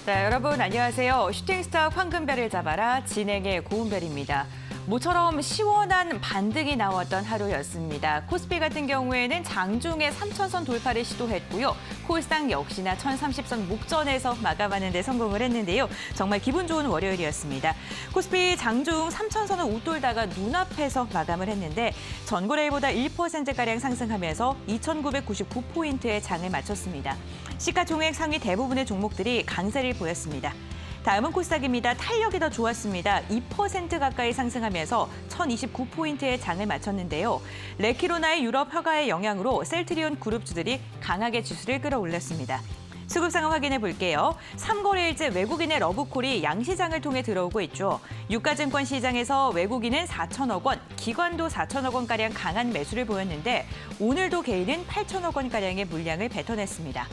네, 여러분 안녕하세요. 슈팅스타 황금별을 잡아라 진행의 고은별입니다. 모처럼 시원한 반등이 나왔던 하루였습니다. 코스피 같은 경우에는 장중에 3,000선 돌파를 시도했고요. 코스닥 역시나 1,030선 목전에서 마감하는 데 성공을 했는데요. 정말 기분 좋은 월요일이었습니다. 코스피 장중 3,000선을 웃돌다가 눈앞에서 마감을 했는데 전고래일보다 1%가량 상승하면서 2,999포인트의 장을 마쳤습니다. 시가총액 상위 대부분의 종목들이 강세를 보였습니다. 다음은 코스닥입니다. 탄력이 더 좋았습니다. 2% 가까이 상승하면서 1,029포인트의 장을 마쳤는데요. 레키로나의 유럽 허가의 영향으로 셀트리온 그룹주들이 강하게 지수를 끌어올렸습니다. 수급 상황 확인해 볼게요. 3거래일째 외국인의 러브콜이 양시장을 통해 들어오고 있죠. 유가증권 시장에서 외국인은 4천억 원, 기관도 4천억 원가량 강한 매수를 보였는데 오늘도 개인은 8천억 원가량의 물량을 뱉어냈습니다.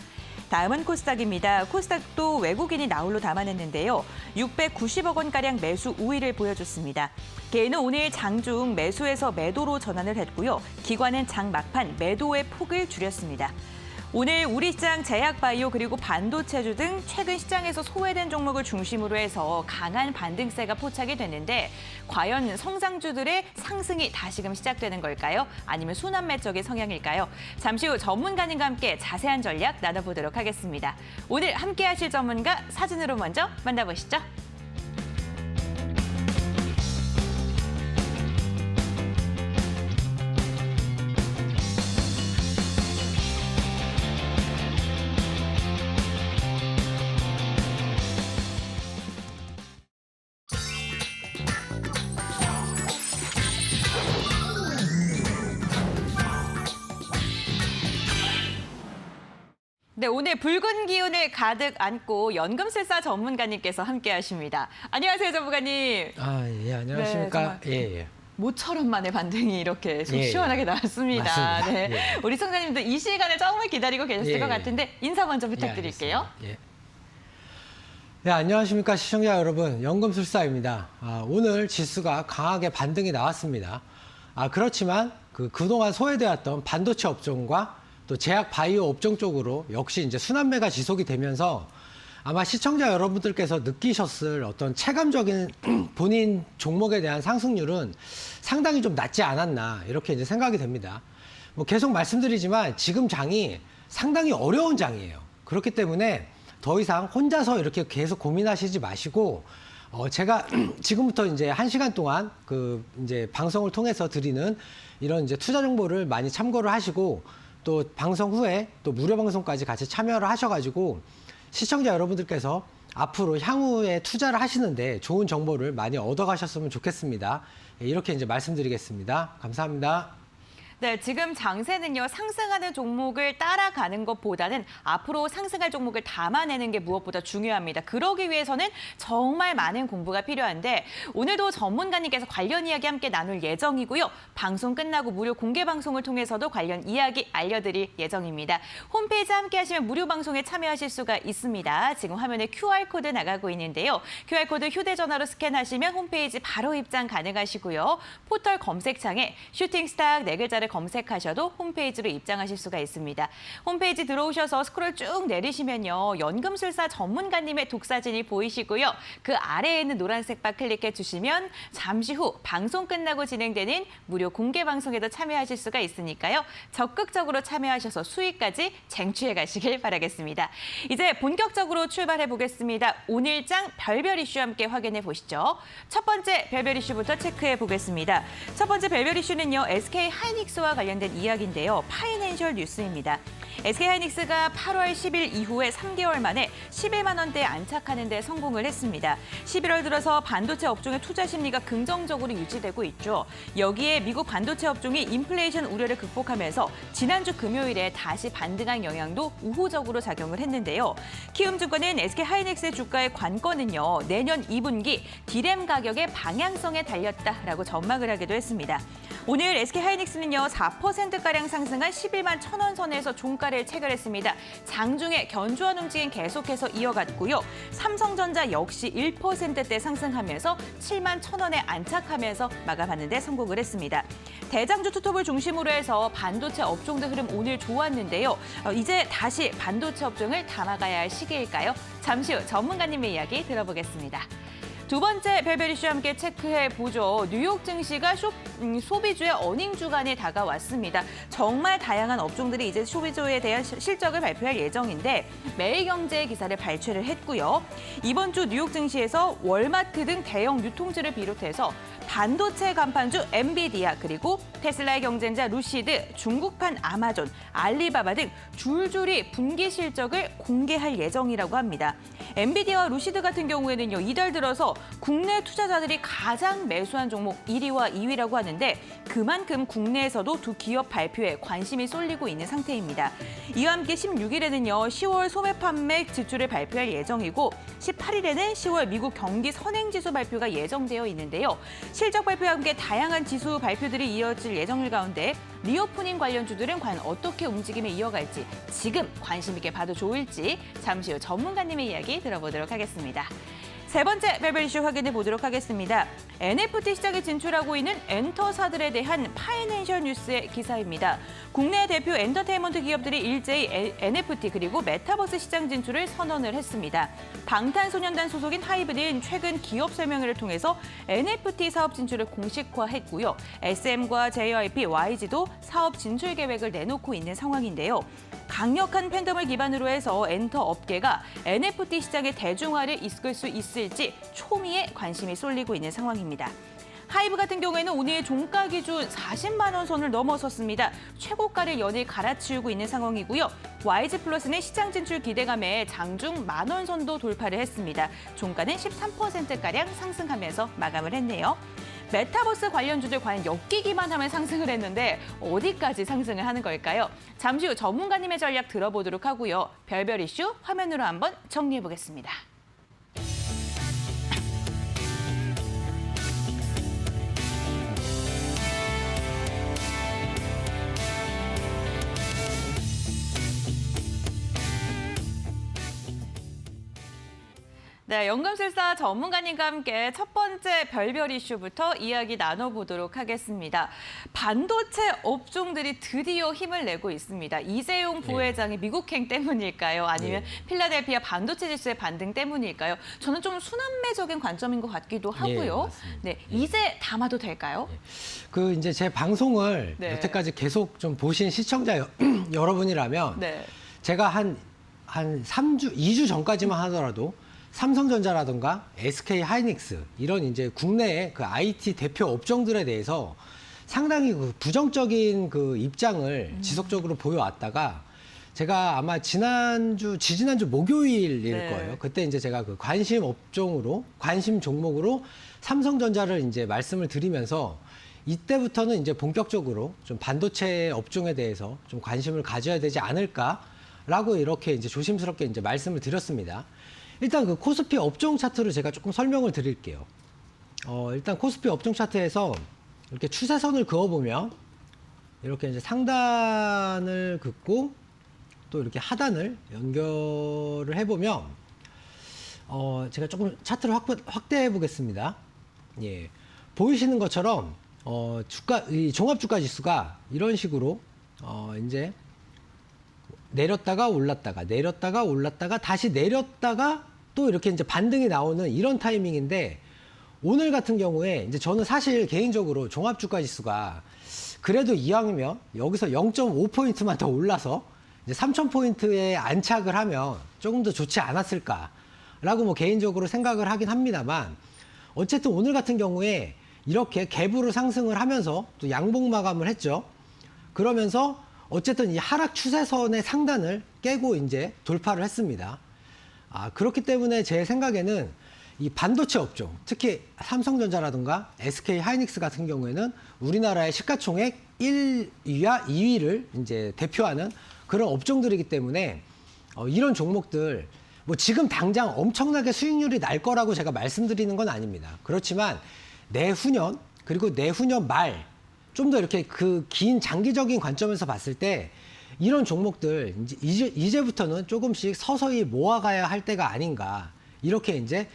다음은 코스닥입니다. 코스닥도 외국인이 나홀로 담아냈는데요. 690억 원가량 매수 우위를 보여줬습니다. 개인은 오늘 장중 매수에서 매도로 전환을 했고요. 기관은 장 막판 매도의 폭을 줄였습니다. 오늘 우리 시장 제약바이오 그리고 반도체주 등 최근 시장에서 소외된 종목을 중심으로 해서 강한 반등세가 포착이 됐는데 과연 성장주들의 상승이 다시금 시작되는 걸까요? 아니면 순환매적인 성향일까요? 잠시 후 전문가님과 함께 자세한 전략 나눠보도록 하겠습니다. 오늘 함께하실 전문가 사진으로 먼저 만나보시죠. 네, 오늘 붉은 기운을 가득 안고 연금술사 전문가님께서 함께하십니다. 안녕하세요, 전문가님. 예, 안녕하십니까. 네, 예. 모처럼 만의 반등이 이렇게 속 예, 시원하게 나왔습니다. 맞습니다. 네, 예. 우리 성장님도 이 시간을 정말 기다리고 계셨을 예, 것 같은데 인사 먼저 부탁드릴게요. 예. 네, 안녕하십니까 시청자 여러분, 연금술사입니다. 오늘 지수가 강하게 반등이 나왔습니다. 그렇지만 그동안 소외되었던 반도체 업종과 또 제약 바이오 업종 쪽으로 역시 이제 순환매가 지속이 되면서 아마 시청자 여러분들께서 느끼셨을 어떤 체감적인 본인 종목에 대한 상승률은 상당히 좀 낮지 않았나 이렇게 이제 생각이 됩니다. 뭐 계속 말씀드리지만 지금 장이 상당히 어려운 장이에요. 그렇기 때문에 더 이상 혼자서 이렇게 계속 고민하시지 마시고 제가 지금부터 이제 1시간 동안 이제 방송을 통해서 드리는 이런 이제 투자 정보를 많이 참고를 하시고 또 방송 후에 또 무료 방송까지 같이 참여를 하셔가지고 시청자 여러분들께서 앞으로 향후에 투자를 하시는데 좋은 정보를 많이 얻어가셨으면 좋겠습니다. 이렇게 이제 말씀드리겠습니다. 감사합니다. 네, 지금 장세는요, 상승하는 종목을 따라가는 것보다는 앞으로 상승할 종목을 담아내는 게 무엇보다 중요합니다. 그러기 위해서는 정말 많은 공부가 필요한데 오늘도 전문가님께서 관련 이야기 함께 나눌 예정이고요. 방송 끝나고 무료 공개 방송을 통해서도 관련 이야기 알려드릴 예정입니다. 홈페이지 함께 하시면 무료 방송에 참여하실 수가 있습니다. 지금 화면에 QR코드 나가고 있는데요. QR코드 휴대전화로 스캔하시면 홈페이지 바로 입장 가능하시고요. 포털 검색창에 슈팅스탁 4글자를 검색하셔도 홈페이지로 입장하실 수가 있습니다. 홈페이지 들어오셔서 스크롤 쭉 내리시면요. 연금술사 전문가님의 독사진이 보이시고요. 그 아래에 있는 노란색 바 클릭해 주시면 잠시 후 방송 끝나고 진행되는 무료 공개 방송에도 참여하실 수가 있으니까요. 적극적으로 참여하셔서 수익까지 쟁취해 가시길 바라겠습니다. 이제 본격적으로 출발해 보겠습니다. 오늘장 별별 이슈 함께 확인해 보시죠. 첫 번째 별별 이슈부터 체크해 보겠습니다. 첫 번째 별별 이슈는요. SK 하이닉스와 관련된 이야기인데요. 파이낸셜 뉴스입니다. SK하이닉스가 8월 10일 이후에 3개월 만에 11만 원대에 안착하는 데 성공을 했습니다. 11월 들어서 반도체 업종의 투자 심리가 긍정적으로 유지되고 있죠. 여기에 미국 반도체 업종이 인플레이션 우려를 극복하면서 지난주 금요일에 다시 반등한 영향도 우호적으로 작용을 했는데요. 키움증권은 SK하이닉스의 주가의 관건은요. 내년 2분기 디램 가격의 방향성에 달렸다라고 전망을 하기도 했습니다. 오늘 SK하이닉스는요. 4%가량 상승한 11만 1,000원 선에서 종가 고가를 체결했습니다. 장중에 견조한 움직임 계속해서 이어갔고요. 삼성전자 역시 1%대 상승하면서 7만 1,000원에 안착하면서 마감하는 데 성공을 했습니다. 대장주 투톱을 중심으로 해서 반도체 업종들 흐름 오늘 좋았는데요. 이제 다시 반도체 업종을 담아가야 할 시기일까요? 잠시 후 전문가님의 이야기 들어보겠습니다. 두 번째 별별 이슈와 함께 체크해보죠. 뉴욕 증시가 소비주의 어닝 주간에 다가왔습니다. 정말 다양한 업종들이 이제 소비주에 대한 실적을 발표할 예정인데 매일경제 기사를 발췌를 했고요. 이번 주 뉴욕 증시에서 월마트 등 대형 유통주를 비롯해서 반도체 간판주 엔비디아 그리고 테슬라의 경쟁자 루시드, 중국판 아마존, 알리바바 등 줄줄이 분기 실적을 공개할 예정이라고 합니다. 엔비디아와 루시드 같은 경우에는요, 이달 들어서 국내 투자자들이 가장 매수한 종목 1위와 2위라고 하는데 그만큼 국내에서도 두 기업 발표에 관심이 쏠리고 있는 상태입니다. 이와 함께 16일에는요, 10월 소매 판매 지출을 발표할 예정이고 18일에는 10월 미국 경기 선행지수 발표가 예정되어 있는데요. 실적 발표와 함께 다양한 지수 발표들이 이어질 예정일 가운데 리오프닝 관련주들은 과연 어떻게 움직임을 이어갈지 지금 관심 있게 봐도 좋을지 잠시 후 전문가님의 이야기 들어보도록 하겠습니다. 세 번째 별별 이슈 확인해 보도록 하겠습니다. NFT 시장에 진출하고 있는 엔터사들에 대한 파이낸셜 뉴스의 기사입니다. 국내 대표 엔터테인먼트 기업들이 일제히 NFT 그리고 메타버스 시장 진출을 선언을 했습니다. 방탄소년단 소속인 하이브는 최근 기업 설명회를 통해서 NFT 사업 진출을 공식화했고요. SM과 JYP, YG도 사업 진출 계획을 내놓고 있는 상황인데요. 강력한 팬덤을 기반으로 해서 엔터 업계가 NFT 시장의 대중화를 이끌 수 있을지 초미의 관심이 쏠리고 있는 상황입니다. 하이브 같은 경우에는 오늘 종가 기준 40만 원 선을 넘어섰습니다. 최고가를 연일 갈아치우고 있는 상황이고요. YG 플러스는 시장 진출 기대감에 장중 10,000원 선도 돌파를 했습니다. 종가는 13%가량 상승하면서 마감을 했네요. 메타버스 관련주들 과연 엮이기만 하면 상승을 했는데 어디까지 상승을 하는 걸까요? 잠시 후 전문가님의 전략 들어보도록 하고요. 별별 이슈 화면으로 한번 정리해 보겠습니다. 네, 연금술사 전문가님과 함께 첫 번째 별별 이슈부터 이야기 나눠보도록 하겠습니다. 반도체 업종들이 드디어 힘을 내고 있습니다. 이재용 부회장의 미국행 때문일까요? 아니면 필라델피아 반도체 지수의 반등 때문일까요? 저는 좀 순환매적인 관점인 것 같기도 하고요. 네, 이제 담아도 될까요? 그 이제 제 방송을 여태까지 계속 좀 보신 시청자 여러분이라면 제가 한 3주, 2주 전까지만 하더라도 삼성전자라든가 SK 하이닉스 이런 이제 국내의 그 IT 대표 업종들에 대해서 상당히 그 부정적인 그 입장을 지속적으로 보여왔다가 제가 아마 지지난주 목요일일 거예요. 그때 이제 제가 그 관심 업종으로, 관심 종목으로 삼성전자를 이제 말씀을 드리면서 이때부터는 이제 본격적으로 좀 반도체 업종에 대해서 좀 관심을 가져야 되지 않을까라고 이렇게 이제 조심스럽게 이제 말씀을 드렸습니다. 일단 그 코스피 업종 차트를 제가 조금 설명을 드릴게요. 일단 코스피 업종 차트에서 이렇게 추세선을 그어보면 이렇게 이제 상단을 긋고 또 이렇게 하단을 연결을 해보면 제가 조금 차트를 확대해 보겠습니다. 예. 보이시는 것처럼 이 종합주가지수가 이런 식으로 이제 내렸다가 올랐다가 내렸다가 올랐다가 다시 내렸다가 또 이렇게 이제 반등이 나오는 이런 타이밍인데 오늘 같은 경우에 이제 저는 사실 개인적으로 종합주가지수가 그래도 이왕이면 여기서 0.5포인트만 더 올라서 이제 3,000포인트에 안착을 하면 조금 더 좋지 않았을까라고 뭐 개인적으로 생각을 하긴 합니다만 어쨌든 오늘 같은 경우에 이렇게 갭으로 상승을 하면서 또 양봉 마감을 했죠. 그러면서 어쨌든 이 하락 추세선의 상단을 깨고 이제 돌파를 했습니다. 그렇기 때문에 제 생각에는 이 반도체 업종, 특히 삼성전자라든가 SK 하이닉스 같은 경우에는 우리나라의 시가총액 1위와 2위를 이제 대표하는 그런 업종들이기 때문에 이런 종목들 뭐 지금 당장 엄청나게 수익률이 날 거라고 제가 말씀드리는 건 아닙니다. 그렇지만 내후년 그리고 내후년 말 좀 더 이렇게 그 긴 장기적인 관점에서 봤을 때 이런 종목들 이제부터는 조금씩 서서히 모아가야 할 때가 아닌가 이렇게 이제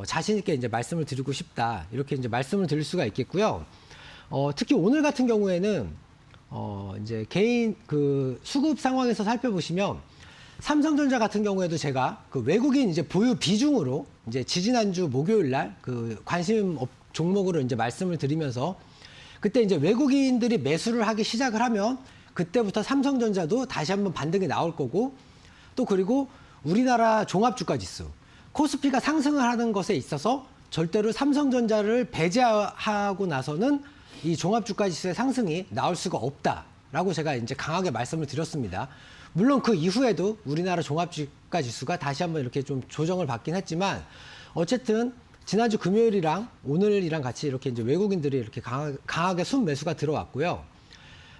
자신 있게 이제 말씀을 드리고 싶다 이렇게 이제 말씀을 드릴 수가 있겠고요. 특히 오늘 같은 경우에는 이제 개인 그 수급 상황에서 살펴보시면 삼성전자 같은 경우에도 제가 그 외국인 이제 보유 비중으로 이제 지지난주 목요일 날 그 관심 종목으로 이제 말씀을 드리면서 그때 이제 외국인들이 매수를 하기 시작을 하면 그때부터 삼성전자도 다시 한번 반등이 나올 거고 또 그리고 우리나라 종합주가지수 코스피가 상승을 하는 것에 있어서 절대로 삼성전자를 배제하고 나서는 이 종합주가지수의 상승이 나올 수가 없다라고 제가 이제 강하게 말씀을 드렸습니다. 물론 그 이후에도 우리나라 종합주가지수가 다시 한번 이렇게 좀 조정을 받긴 했지만 어쨌든 지난주 금요일이랑 오늘이랑 같이 이렇게 이제 외국인들이 이렇게 강하게 순매수가 들어왔고요.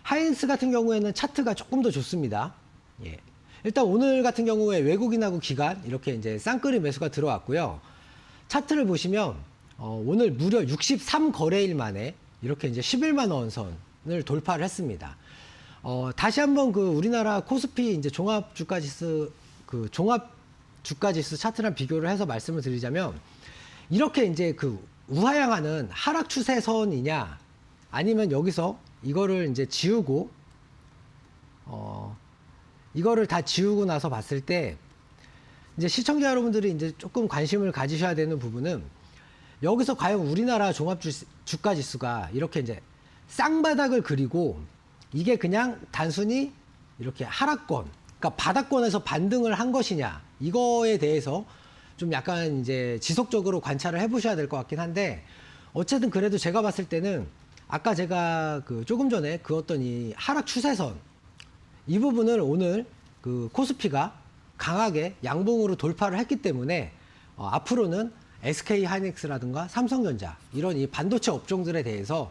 하이닉스 같은 경우에는 차트가 조금 더 좋습니다. 예. 일단 오늘 같은 경우에 외국인하고 기관 이렇게 이제 쌍끌이 매수가 들어왔고요. 차트를 보시면 오늘 무려 63거래일 만에 이렇게 이제 11만 원 선을 돌파를 했습니다. 다시 한번 그 우리나라 코스피 이제 종합주가지수 차트랑 비교를 해서 말씀을 드리자면 이렇게 이제 그 우하향하는 하락 추세선이냐 아니면 여기서 이거를 이제 지우고 이거를 다 지우고 나서 봤을 때 이제 시청자 여러분들이 이제 조금 관심을 가지셔야 되는 부분은 여기서 과연 우리나라 종합주가지수가 이렇게 이제 쌍바닥을 그리고 이게 그냥 단순히 이렇게 하락권, 그러니까 바닥권에서 반등을 한 것이냐 이거에 대해서 좀 약간 이제 지속적으로 관찰을 해보셔야 될 것 같긴 한데 어쨌든 그래도 제가 봤을 때는 아까 제가 그 조금 전에 그었던 이 하락 추세선 이 부분을 오늘 그 코스피가 강하게 양봉으로 돌파를 했기 때문에 앞으로는 SK 하이닉스라든가 삼성전자 이런 이 반도체 업종들에 대해서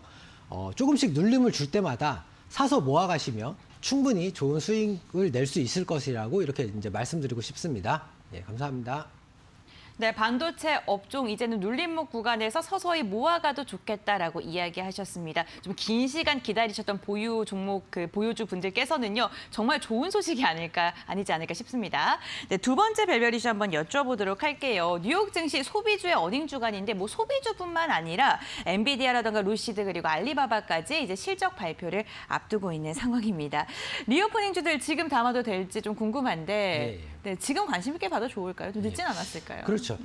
조금씩 눌림을 줄 때마다 사서 모아가시면 충분히 좋은 수익을 낼 수 있을 것이라고 이렇게 이제 말씀드리고 싶습니다. 예, 감사합니다. 네, 반도체 업종 이제는 눌림목 구간에서 서서히 모아가도 좋겠다라고 이야기하셨습니다. 좀 긴 시간 기다리셨던 보유 종목 그 보유주 분들께서는요 정말 좋은 소식이 아니지 않을까 싶습니다. 네, 두 번째 별별 이슈 한번 여쭤보도록 할게요. 뉴욕 증시 소비주의 어닝 주간인데 뭐 소비주뿐만 아니라 엔비디아라든가 루시드 그리고 알리바바까지 이제 실적 발표를 앞두고 있는 상황입니다. 리오프닝주들 지금 담아도 될지 좀 궁금한데. 네, 지금 관심 있게 봐도 좋을까요? 좀 늦진 않았을까요? 그렇죠.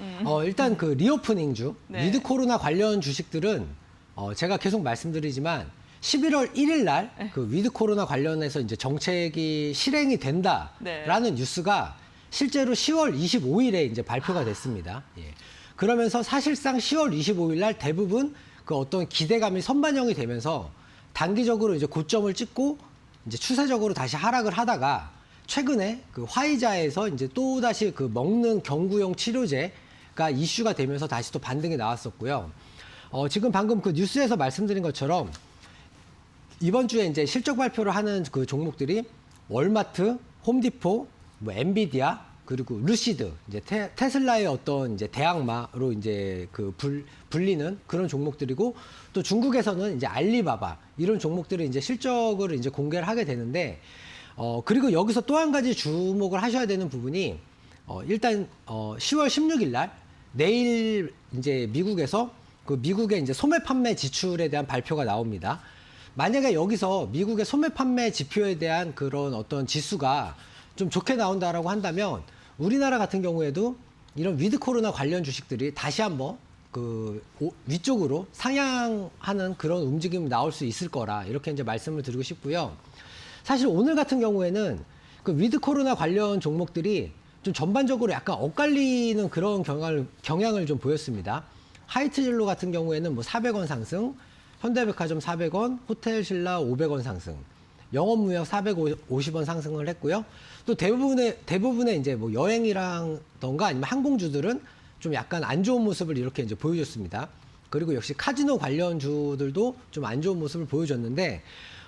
일단 그 리오프닝주, 네. 위드 코로나 관련 주식들은 제가 계속 말씀드리지만 11월 1일 날 그 위드 코로나 관련해서 이제 정책이 실행이 된다라는 뉴스가 실제로 10월 25일에 이제 발표가 됐습니다. 예. 그러면서 사실상 10월 25일 날 대부분 그 어떤 기대감이 선반영이 되면서 단기적으로 이제 고점을 찍고 이제 추세적으로 다시 하락을 하다가 최근에 그 화이자에서 이제 또 다시 그 먹는 경구용 치료제가 이슈가 되면서 다시 또 반등이 나왔었고요. 지금 방금 그 뉴스에서 말씀드린 것처럼 이번 주에 이제 실적 발표를 하는 그 종목들이 월마트, 홈디포, 뭐 엔비디아 그리고 루시드 이제 테슬라의 어떤 이제 대항마로 이제 그 불리는 그런 종목들이고 또 중국에서는 이제 알리바바 이런 종목들이 이제 실적을 이제 공개를 하게 되는데 그리고 여기서 또 한 가지 주목을 하셔야 되는 부분이 일단 10월 16일 날 내일 이제 미국에서 그 미국의 이제 소매 판매 지출에 대한 발표가 나옵니다. 만약에 여기서 미국의 소매 판매 지표에 대한 그런 어떤 지수가 좀 좋게 나온다라고 한다면 우리나라 같은 경우에도 이런 위드 코로나 관련 주식들이 다시 한번 그 위쪽으로 상향하는 그런 움직임이 나올 수 있을 거라 이렇게 이제 말씀을 드리고 싶고요. 사실 오늘 같은 경우에는 그 위드 코로나 관련 종목들이 좀 전반적으로 약간 엇갈리는 그런 경향을 좀 보였습니다. 하이트진로 같은 경우에는 뭐 400원 상승, 현대백화점 400원, 호텔신라 500원 상승, 영업무역 450원 상승을 했고요. 또 대부분의 이제 뭐 여행이라던가 아니면 항공주들은 좀 약간 안 좋은 모습을 이렇게 이제 보여줬습니다. 그리고 역시 카지노 관련주들도 좀 안 좋은 모습을 보여줬는데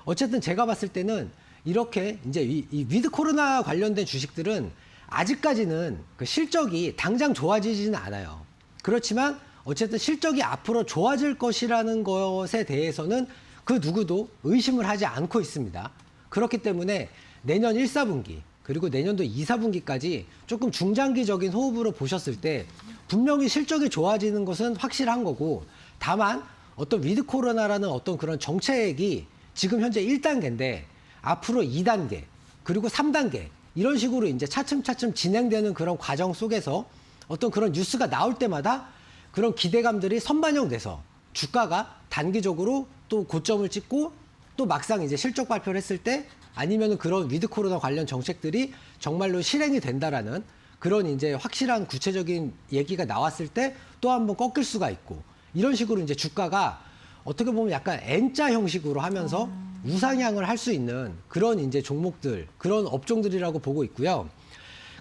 어쨌든 제가 봤을 때는 이렇게 이제 이 위드 코로나 관련된 주식들은 아직까지는 그 실적이 당장 좋아지지는 않아요. 그렇지만 어쨌든 실적이 앞으로 좋아질 것이라는 것에 대해서는 그 누구도 의심을 하지 않고 있습니다. 그렇기 때문에 내년 1, 4분기 그리고 내년도 2, 4분기까지 조금 중장기적인 호흡으로 보셨을 때 분명히 실적이 좋아지는 것은 확실한 거고, 다만 어떤 위드 코로나라는 어떤 그런 정책이 지금 현재 1단계인데 앞으로 2단계 그리고 3단계 이런 식으로 이제 차츰차츰 진행되는 그런 과정 속에서 어떤 그런 뉴스가 나올 때마다 그런 기대감들이 선반영돼서 주가가 단기적으로 또 고점을 찍고 또 막상 이제 실적 발표를 했을 때 아니면은 그런 위드 코로나 관련 정책들이 정말로 실행이 된다라는 그런 이제 확실한 구체적인 얘기가 나왔을 때 또 한번 꺾일 수가 있고, 이런 식으로 이제 주가가 어떻게 보면 약간 N자 형식으로 하면서 우상향을 할 수 있는 그런 이제 종목들, 그런 업종들이라고 보고 있고요.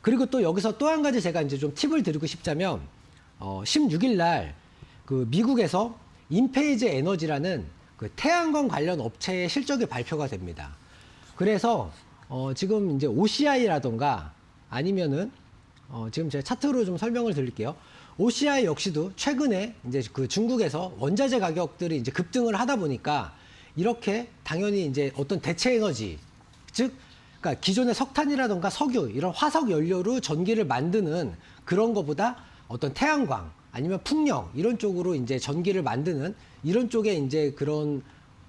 그리고 또 여기서 또 한 가지 제가 이제 좀 팁을 드리고 싶자면, 16일 날 그 미국에서 인페이즈 에너지라는 그 태양광 관련 업체의 실적이 발표가 됩니다. 그래서 지금 이제 OCI라던가 아니면은 지금 제가 차트로 좀 설명을 드릴게요. OCI 역시도 최근에 이제 그 중국에서 원자재 가격들이 이제 급등을 하다 보니까 이렇게 당연히 이제 어떤 대체 에너지, 즉 그러니까 기존의 석탄이라던가 석유 이런 화석 연료로 전기를 만드는 그런 거보다 어떤 태양광 아니면 풍력 이런 쪽으로 이제 전기를 만드는 이런 쪽에 이제 그런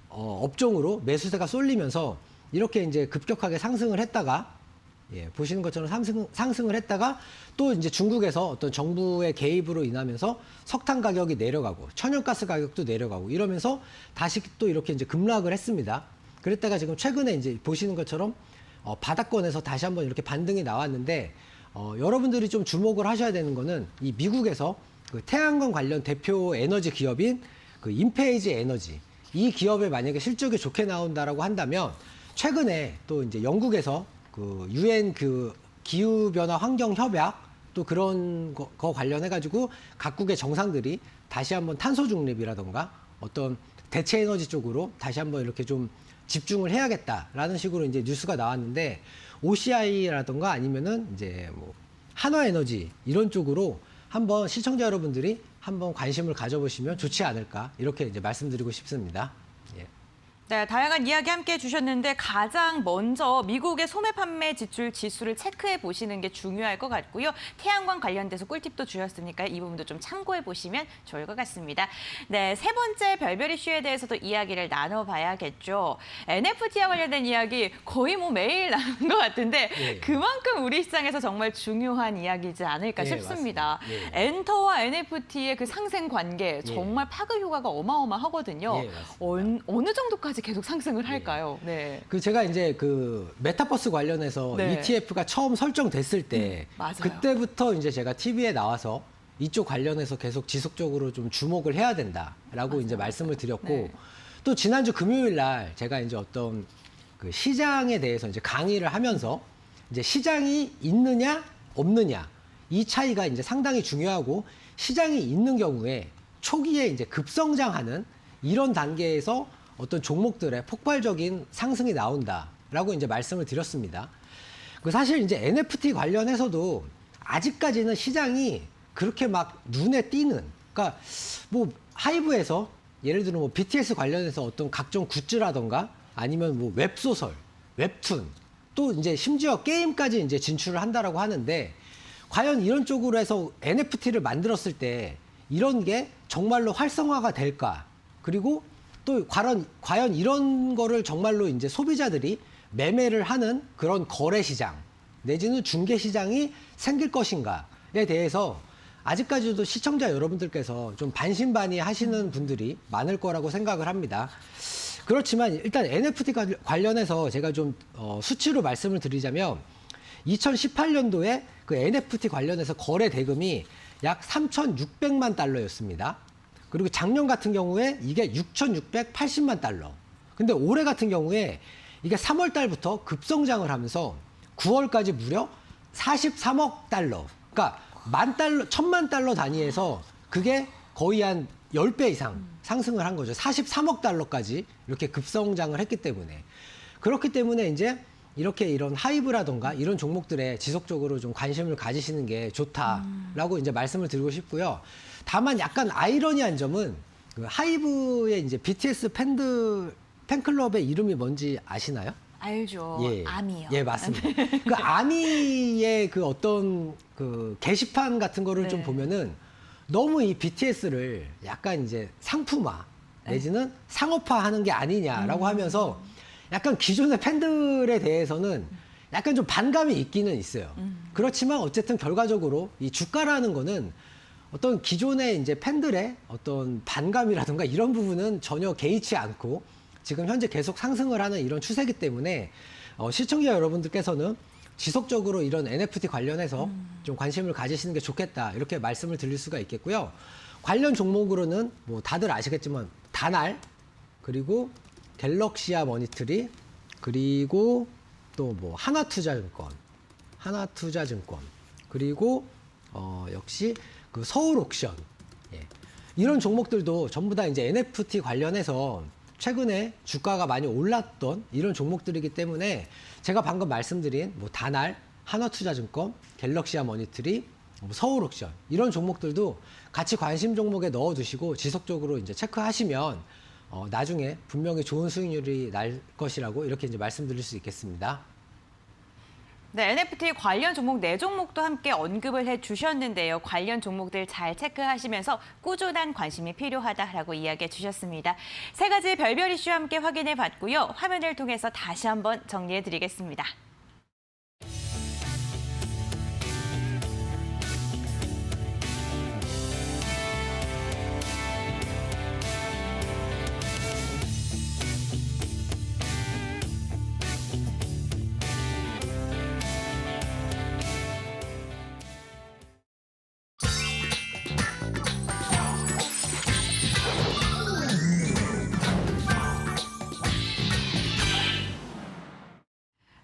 업종으로 매수세가 쏠리면서 이렇게 이제 급격하게 상승을 했다가, 예, 보시는 것처럼 상승을 했다가 또 이제 중국에서 어떤 정부의 개입으로 인하면서 석탄 가격이 내려가고 천연가스 가격도 내려가고 이러면서 다시 또 이렇게 이제 급락을 했습니다. 그랬다가 지금 최근에 이제 보시는 것처럼 바닥권에서 다시 한번 이렇게 반등이 나왔는데, 여러분들이 좀 주목을 하셔야 되는 거는 이 미국에서 그 태양광 관련 대표 에너지 기업인 그 인페이지 에너지, 이 기업에 만약에 실적이 좋게 나온다라고 한다면 최근에 또 이제 영국에서 그 UN 그 기후 변화 환경 협약 또 그런 거 관련해 가지고 각국의 정상들이 다시 한번 탄소 중립이라던가 어떤 대체 에너지 쪽으로 다시 한번 이렇게 좀 집중을 해야겠다라는 식으로 이제 뉴스가 나왔는데, OCI라던가 아니면은 이제 뭐 한화에너지 이런 쪽으로 한번 시청자 여러분들이 한번 관심을 가져보시면 좋지 않을까, 이렇게 이제 말씀드리고 싶습니다. 예. 네, 다양한 이야기 함께 해주셨는데 가장 먼저 미국의 소매 판매 지출 지수를 체크해 보시는 게 중요할 것 같고요. 태양광 관련돼서 꿀팁도 주셨으니까 이 부분도 좀 참고해 보시면 좋을 것 같습니다. 네, 세 번째 별별 이슈에 대해서도 이야기를 나눠봐야겠죠. NFT와 관련된 이야기 거의 뭐 매일 나오는 것 같은데 예. 그만큼 우리 시장에서 정말 중요한 이야기이지 않을까 예, 싶습니다. 맞습니다. 예. 엔터와 NFT의 그 상생 관계 정말 파급 효과가 어마어마하거든요. 예, 맞습니다. 어느 정도까지 계속 상승을 할까요? 네. 그 제가 이제 그 메타버스 관련해서 네. ETF가 처음 설정됐을 때 맞아요. 그때부터 이제 제가 TV에 나와서 이쪽 관련해서 계속 지속적으로 좀 주목을 해야 된다라고 이제 말씀을 드렸고, 네. 또 지난주 금요일 날 제가 이제 어떤 그 시장에 대해서 이제 강의를 하면서 이제 시장이 있느냐 없느냐 이 차이가 이제 상당히 중요하고, 시장이 있는 경우에 초기에 이제 급성장하는 이런 단계에서 어떤 종목들의 폭발적인 상승이 나온다라고 이제 말씀을 드렸습니다. 그 사실 이제 NFT 관련해서도 아직까지는 시장이 그렇게 막 눈에 띄는, 그러니까 뭐 하이브에서 예를 들어 뭐 BTS 관련해서 어떤 각종 굿즈라던가 아니면 뭐 웹소설, 웹툰, 또 이제 심지어 게임까지 이제 진출을 한다라고 하는데, 과연 이런 쪽으로 해서 NFT를 만들었을 때 이런 게 정말로 활성화가 될까? 그리고 또 과연 이런 거를 정말로 이제 소비자들이 매매를 하는 그런 거래 시장 내지는 중개 시장이 생길 것인가에 대해서 아직까지도 시청자 여러분들께서 좀 반신반의 하시는 분들이 많을 거라고 생각을 합니다. 그렇지만 일단 NFT 관련해서 제가 좀 수치로 말씀을 드리자면 2018년도에 그 NFT 관련해서 거래 대금이 약 3,600만 달러였습니다. 그리고 작년 같은 경우에 이게 6,680만 달러. 근데 올해 같은 경우에 이게 3월 달부터 급성장을 하면서 9월까지 무려 43억 달러. 그러니까 1,000만 달러 단위에서 그게 거의 한 10배 이상 상승을 한 거죠. 43억 달러까지 이렇게 급성장을 했기 때문에. 그렇기 때문에 이제 이렇게 이런 하이브라던가 이런 종목들에 지속적으로 좀 관심을 가지시는 게 좋다라고 이제 말씀을 드리고 싶고요. 다만 약간 아이러니한 점은 그 하이브의 이제 BTS 팬클럽의 이름이 뭔지 아시나요? 알죠. 아미요. 예, 맞습니다. 그 아미의 그 어떤 그 게시판 같은 거를 좀 네. 보면은 너무 이 BTS를 약간 이제 상품화 내지는 상업화하는 게 아니냐라고 하면서 약간 기존의 팬들에 대해서는 약간 좀 반감이 있기는 있어요. 그렇지만 어쨌든 결과적으로 이 주가라는 거는 어떤 기존의 이제 팬들의 어떤 반감이라든가 이런 부분은 전혀 개의치 않고 지금 현재 계속 상승을 하는 이런 추세이기 때문에 시청자 여러분들께서는 지속적으로 이런 NFT 관련해서 좀 관심을 가지시는 게 좋겠다 이렇게 말씀을 드릴 수가 있겠고요. 관련 종목으로는 뭐 다들 아시겠지만 다날 그리고 갤럭시아 머니트리 그리고 또 뭐 하나투자증권 그리고 역시 그 서울옥션 이런 종목들도 전부 다 이제 NFT 관련해서 최근에 주가가 많이 올랐던 이런 종목들이기 때문에 제가 방금 말씀드린 뭐 다날, 하나투자증권, 갤럭시아 머니트리, 뭐 서울옥션 이런 종목들도 같이 관심 종목에 넣어두시고 지속적으로 이제 체크하시면 나중에 분명히 좋은 수익률이 날 것이라고 이렇게 이제 말씀드릴 수 있겠습니다. 네, NFT 관련 종목 4종목도 함께 언급을 해주셨는데요. 관련 종목들 잘 체크하시면서 꾸준한 관심이 필요하다라고 이야기해 주셨습니다. 3가지 별별 이슈 함께 확인해 봤고요. 화면을 통해서 다시 한번 정리해 드리겠습니다.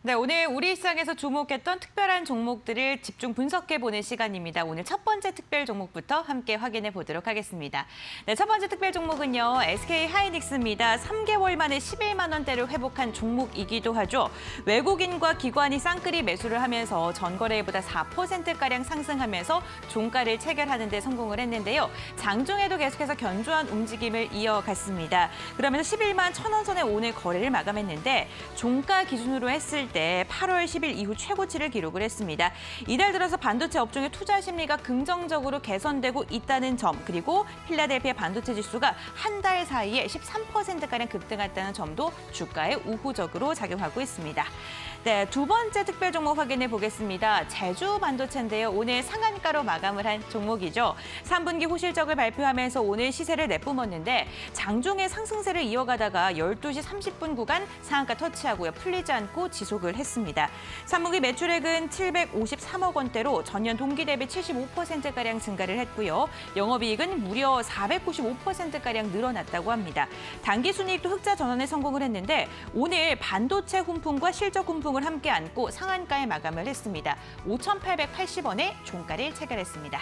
네, 오늘 우리 시장에서 주목했던 특별한 종목들을 집중 분석해보는 시간입니다. 오늘 첫 번째 특별 종목부터 함께 확인해 보도록 하겠습니다. 네, 첫 번째 특별 종목은요. SK하이닉스입니다. 3개월 만에 11만 원대를 회복한 종목이기도 하죠. 외국인과 기관이 쌍끌이 매수를 하면서 전거래일보다 4%가량 상승하면서 종가를 체결하는 데 성공을 했는데요. 장중에도 계속해서 견조한 움직임을 이어갔습니다. 그러면서 11만 1,000원 선에 오늘 거래를 마감했는데 종가 기준으로 했을 때 8월 10일 이후 최고치를 기록을 했습니다. 이달 들어서 반도체 업종의 투자 심리가 긍정적으로 개선되고 있다는 점, 그리고 필라델피아 반도체 지수가 한 달 사이에 13%가량 급등했다는 점도 주가에 우호적으로 작용하고 있습니다. 네, 두 번째 특별 종목 확인해 보겠습니다. 제주 반도체인데요. 오늘 상한가로 마감을 한 종목이죠. 3분기 호실적을 발표하면서 오늘 시세를 내뿜었는데 장중에 상승세를 이어가다가 12시 30분 구간 상한가 터치하고요. 풀리지 않고 지속을 했습니다. 3분기 매출액은 753억 원대로 전년 동기 대비 75%가량 증가를 했고요. 영업이익은 무려 495%가량 늘어났다고 합니다. 당기순이익도 흑자 전환에 성공을 했는데 오늘 반도체 훈풍과 실적 훈풍 을 함께 안고 상한가에 마감을 했습니다. 5,880원에 종가를 체결했습니다.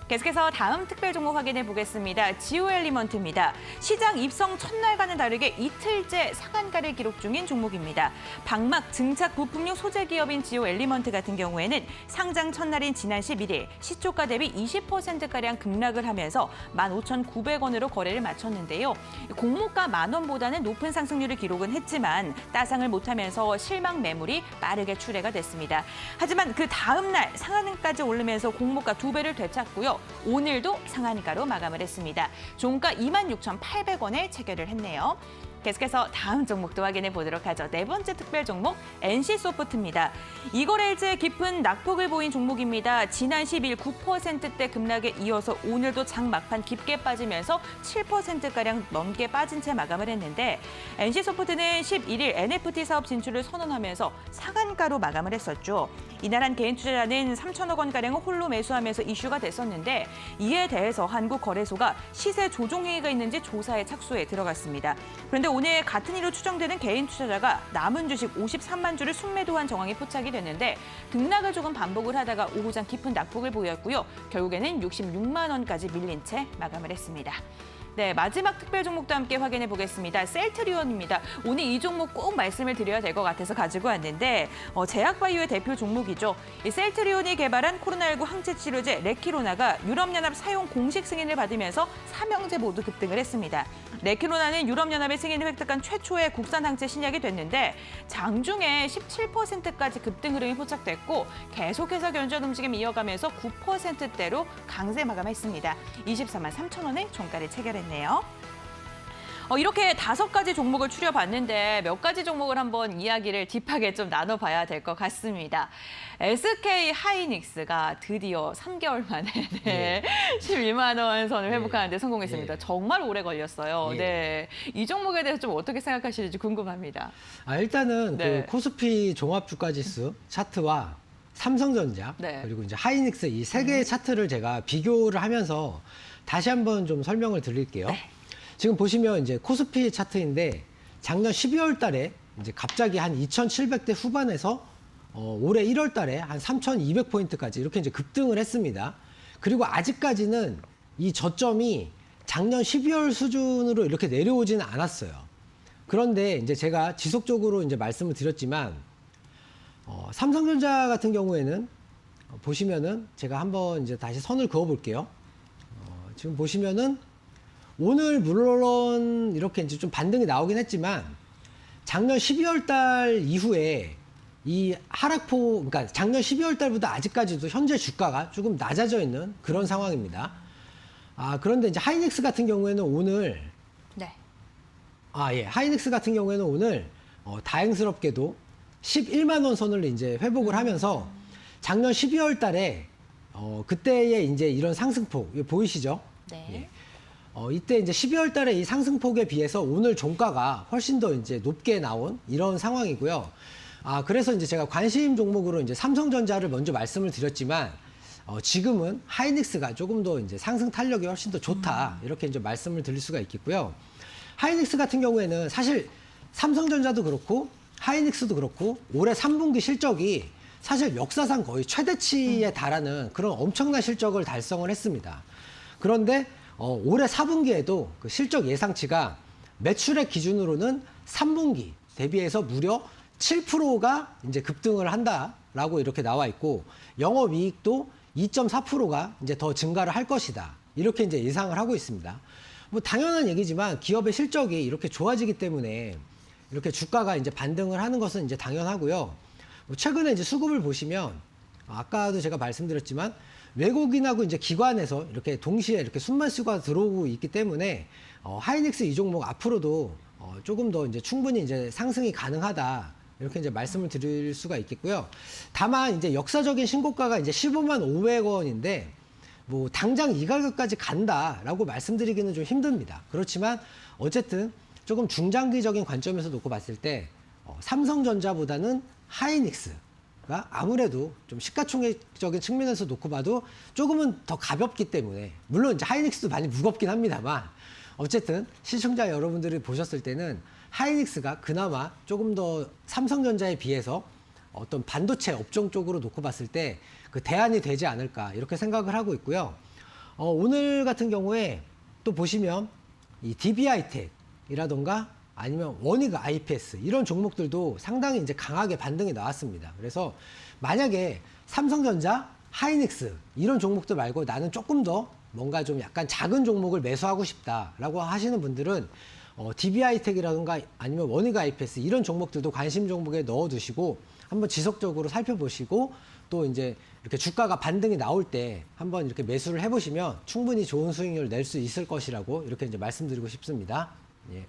계속해서 다음 특별 종목 확인해 보겠습니다. 지오엘리먼트입니다. 시장 입성 첫날과는 다르게 이틀째 상한가를 기록 중인 종목입니다. 방막 증착 부품용 소재 기업인 지오엘리먼트 같은 경우에는 상장 첫날인 지난 11일 시초가 대비 20%가량 급락을 하면서 15,900원으로 거래를 마쳤는데요. 공모가 10,000원보다는 높은 상승률을 기록은 했지만 따상을 못하면서 실망 매물이 빠르게 출회가 됐습니다. 하지만 그 다음 날 상한가까지 오르면서 공모가 2배를 되찾고요. 오늘도 상한가로 마감을 했습니다. 종가 26,800원에 체결을 했네요. 계속해서 다음 종목도 확인해 보도록 하죠. 네 번째 특별 종목 NC소프트입니다. 이거래일제 깊은 낙폭을 보인 종목입니다. 지난 10일 9%대 급락에 이어서 오늘도 장 막판 깊게 빠지면서 7%가량 넘게 빠진 채 마감을 했는데 NC소프트는 11일 NFT 사업 진출을 선언하면서 상한가로 마감을 했었죠. 이날 한 개인 투자자는 3천억 원가량을 홀로 매수하면서 이슈가 됐었는데 이에 대해서 한국거래소가 시세 조정 행위가 있는지 조사에 착수해 들어갔습니다. 그런데 오늘 같은 이로 추정되는 개인 투자자가 남은 주식 53만 주를 순매도한 정황이 포착이 됐는데 등락을 조금 반복을 하다가 오후장 깊은 낙폭을 보였고요. 결국에는 66만 원까지 밀린 채 마감을 했습니다. 네, 마지막 특별 종목도 함께 확인해 보겠습니다. 셀트리온입니다. 오늘 이 종목 꼭 말씀을 드려야 될 것 같아서 가지고 왔는데 제약바이오의 대표 종목이죠. 이 셀트리온이 개발한 코로나19 항체 치료제 레키로나가 유럽연합 사용 공식 승인을 받으면서 3형제 모두 급등을 했습니다. 레키로나는 유럽연합의 승인을 획득한 최초의 국산 항체 신약이 됐는데 장중에 17%까지 급등 흐름이 포착됐고 계속해서 견조한 움직임 이어가면서 9%대로 강세 마감했습니다. 24만 3천 원의 종가를 체결했네요. 이렇게 5가지 종목을 추려봤는데 몇 가지 종목을 한번 이야기를 딥하게 좀 나눠봐야 될 것 같습니다. SK 하이닉스가 드디어 3개월 만에 11만 원 선을 회복하는 데 성공했습니다. 정말 오래 걸렸어요. 네, 이 종목에 대해서 좀 어떻게 생각하시는지 궁금합니다. 일단은 그 코스피 종합주가지수 차트와 삼성전자 그리고 이제 하이닉스 이 세 개의 차트를 제가 비교를 하면서 다시 한번 좀 설명을 드릴게요. 지금 보시면 이제 코스피 차트인데 작년 12월 달에 이제 갑자기 한 2,700대 후반에서 올해 1월 달에 한 3,200포인트까지 이렇게 이제 급등을 했습니다. 그리고 아직까지는 이 저점이 작년 12월 수준으로 이렇게 내려오지는 않았어요. 그런데 이제 제가 지속적으로 이제 말씀을 드렸지만 삼성전자 같은 경우에는 보시면은 제가 한번 이제 다시 선을 그어 볼게요. 지금 보시면은 오늘 물론 이렇게 이제 좀 반등이 나오긴 했지만 작년 12월 달 이후에 이 하락폭, 그러니까 작년 12월 달보다 아직까지도 현재 주가가 조금 낮아져 있는 그런 상황입니다. 그런데 이제 하이닉스 같은 경우에는 오늘 하이닉스 같은 경우에는 오늘 다행스럽게도 11만 원 선을 이제 회복을 하면서 작년 12월 달에 그때의 이제 이런 상승폭 보이시죠? 네. 이때 이제 12월 달에 이 상승폭에 비해서 오늘 종가가 훨씬 더 이제 높게 나온 이런 상황이고요. 그래서 이제 제가 관심 종목으로 이제 삼성전자를 먼저 말씀을 드렸지만 지금은 하이닉스가 조금 더 이제 상승 탄력이 훨씬 더 좋다. 이렇게 이제 말씀을 드릴 수가 있겠고요. 하이닉스 같은 경우에는 사실 삼성전자도 그렇고 하이닉스도 그렇고 올해 3분기 실적이 사실 역사상 거의 최대치에 달하는 그런 엄청난 실적을 달성을 했습니다. 그런데 올해 4분기에도 그 실적 예상치가 매출액 기준으로는 3분기 대비해서 무려 7%가 이제 급등을 한다라고 이렇게 나와 있고 영업이익도 2.4%가 이제 더 증가를 할 것이다. 이렇게 이제 예상을 하고 있습니다. 뭐 당연한 얘기지만 기업의 실적이 이렇게 좋아지기 때문에 이렇게 주가가 이제 반등을 하는 것은 이제 당연하고요. 뭐 최근에 이제 수급을 보시면 아까도 제가 말씀드렸지만 외국인하고 이제 기관에서 이렇게 동시에 이렇게 순만수가 들어오고 있기 때문에 하이닉스 이 종목 앞으로도 조금 더 이제 충분히 이제 상승이 가능하다. 이렇게 이제 말씀을 드릴 수가 있겠고요. 다만 이제 역사적인 신고가가 이제 15만 500원인데 뭐 당장 이 가격까지 간다라고 말씀드리기는 좀 힘듭니다. 그렇지만 어쨌든 조금 중장기적인 관점에서 놓고 봤을 때 삼성전자보다는 하이닉스가 아무래도 좀 시가총액적인 측면에서 놓고 봐도 조금은 더 가볍기 때문에 물론 이제 하이닉스도 많이 무겁긴 합니다만 어쨌든 시청자 여러분들이 보셨을 때는 하이닉스가 그나마 조금 더 삼성전자에 비해서 어떤 반도체 업종 쪽으로 놓고 봤을 때 그 대안이 되지 않을까 이렇게 생각을 하고 있고요. 오늘 같은 경우에 또 보시면 이 DB하이텍이라던가 아니면 원익 IPS 이런 종목들도 상당히 이제 강하게 반등이 나왔습니다. 그래서 만약에 삼성전자, 하이닉스 이런 종목들 말고 나는 조금 더 뭔가 좀 약간 작은 종목을 매수하고 싶다라고 하시는 분들은 DB하이텍이라든가 아니면 원익 IPS 이런 종목들도 관심 종목에 넣어두시고 한번 지속적으로 살펴보시고 또 이제 이렇게 주가가 반등이 나올 때 한번 이렇게 매수를 해보시면 충분히 좋은 수익률을 낼 수 있을 것이라고 이렇게 이제 말씀드리고 싶습니다. 예.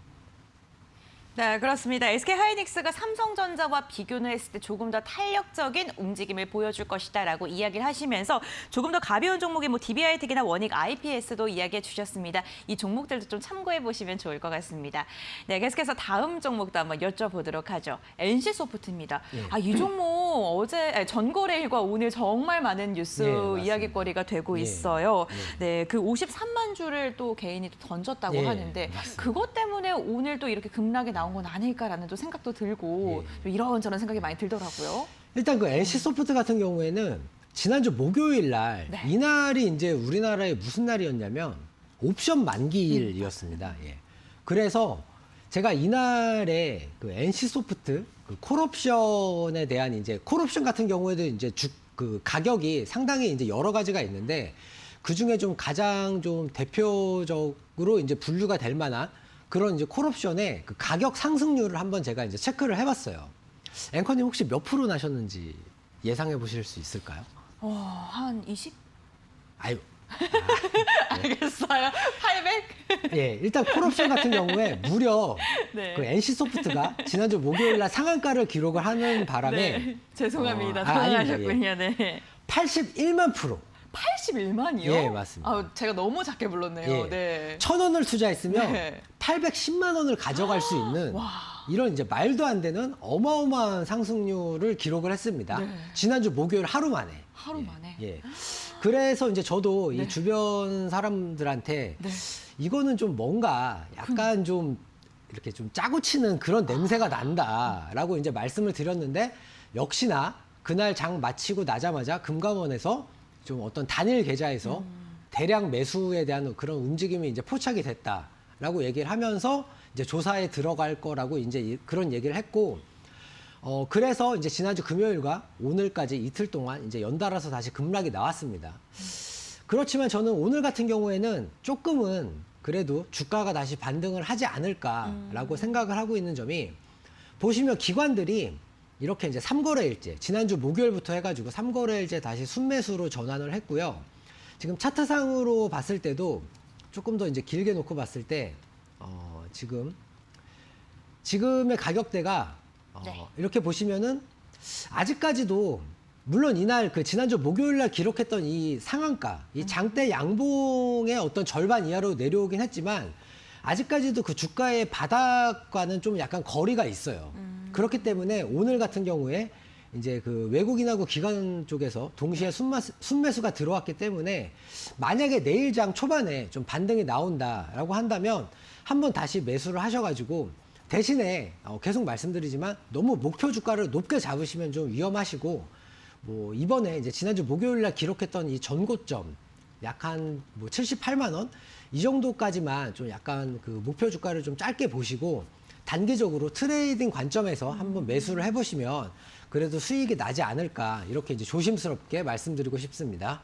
네, 그렇습니다. SK하이닉스가 삼성전자와 비교를 했을 때 조금 더 탄력적인 움직임을 보여줄 것이다라고 이야기를 하시면서 조금 더 가벼운 종목인 뭐 DB하이텍이나 원익 IPS도 이야기해 주셨습니다. 이 종목들도 좀 참고해 보시면 좋을 것 같습니다. 네, 계속해서 다음 종목도 한번 여쭤보도록 하죠. NC소프트입니다. 이 종목 전거래일과 오늘 정말 많은 뉴스 이야기거리가 되고 있어요. 네, 그 53만 주를 또 개인이 또 던졌다고 하는데 맞습니다. 그것 때문에 오늘 또 이렇게 급락이 나온 건 아닐까라는 또 생각도 들고 이런저런 생각이 많이 들더라고요. 일단 그 NC소프트 같은 경우에는 지난주 목요일 날 이날이 이제 우리나라에 무슨 날이었냐면 옵션 만기일이었습니다. 예. 그래서 제가 이날에 그 NC 소프트 그 콜옵션에 대한 이제 콜옵션 같은 경우에도 이제 그 가격이 상당히 이제 여러 가지가 있는데 그 중에 좀 가장 좀 대표적으로 이제 분류가 될 만한 그런 이제 콜옵션의 그 가격 상승률을 한번 제가 이제 체크를 해봤어요. 앵커님 혹시 몇 프로 나셨는지 예상해 보실 수 있을까요? 한 20? 아유. 알겠어요. 800? 예, 일단 콜옵션 같은 경우에 무려 네. 그 NC 소프트가 지난주 목요일 날 상한가를 기록을 하는 바람에 네. 죄송합니다. 아닙니다. 당황하셨군요. 네. 81만 프로. 81만이요? 예, 맞습니다. 제가 너무 작게 불렀네요. 예. 네. 1,000원을 투자했으면 네. 810만 원을 가져갈 수 있는 이런 이제 말도 안 되는 어마어마한 상승률을 기록을 했습니다. 네. 지난주 목요일 하루 만에. 하루 만에? 예. 그래서 이제 저도 네. 이 주변 사람들한테 네. 이거는 좀 뭔가 약간 좀 이렇게 좀 짜고 치는 그런 냄새가 난다라고 이제 말씀을 드렸는데 역시나 그날 장 마치고 나자마자 금감원에서 좀 어떤 단일 계좌에서 대량 매수에 대한 그런 움직임이 이제 포착이 됐다라고 얘기를 하면서 이제 조사에 들어갈 거라고 이제 그런 얘기를 했고 그래서 이제 지난주 금요일과 오늘까지 이틀 동안 이제 연달아서 다시 급락이 나왔습니다. 그렇지만 저는 오늘 같은 경우에는 조금은 그래도 주가가 다시 반등을 하지 않을까라고 생각을 하고 있는 점이 보시면 기관들이 이렇게 이제 3거래일제, 지난주 목요일부터 해가지고 3거래일제 다시 순매수로 전환을 했고요. 지금 차트상으로 봤을 때도 조금 더 이제 길게 놓고 봤을 때, 지금의 가격대가 네. 이렇게 보시면은 아직까지도 물론 이날 그 지난주 목요일 날 기록했던 이 상한가, 이 장대 양봉의 어떤 절반 이하로 내려오긴 했지만 아직까지도 그 주가의 바닥과는 좀 약간 거리가 있어요. 그렇기 때문에 오늘 같은 경우에 이제 그 외국인하고 기관 쪽에서 동시에 순매수가 들어왔기 때문에 만약에 내일 장 초반에 좀 반등이 나온다라고 한다면 한번 다시 매수를 하셔가지고 대신에 계속 말씀드리지만 너무 목표 주가를 높게 잡으시면 좀 위험하시고 뭐 이번에 이제 지난주 목요일 날 기록했던 이 전고점 약 한 뭐 78만 원 이 정도까지만 좀 약간 그 목표 주가를 좀 짧게 보시고 단기적으로 트레이딩 관점에서 한번 매수를 해보시면 그래도 수익이 나지 않을까 이렇게 이제 조심스럽게 말씀드리고 싶습니다.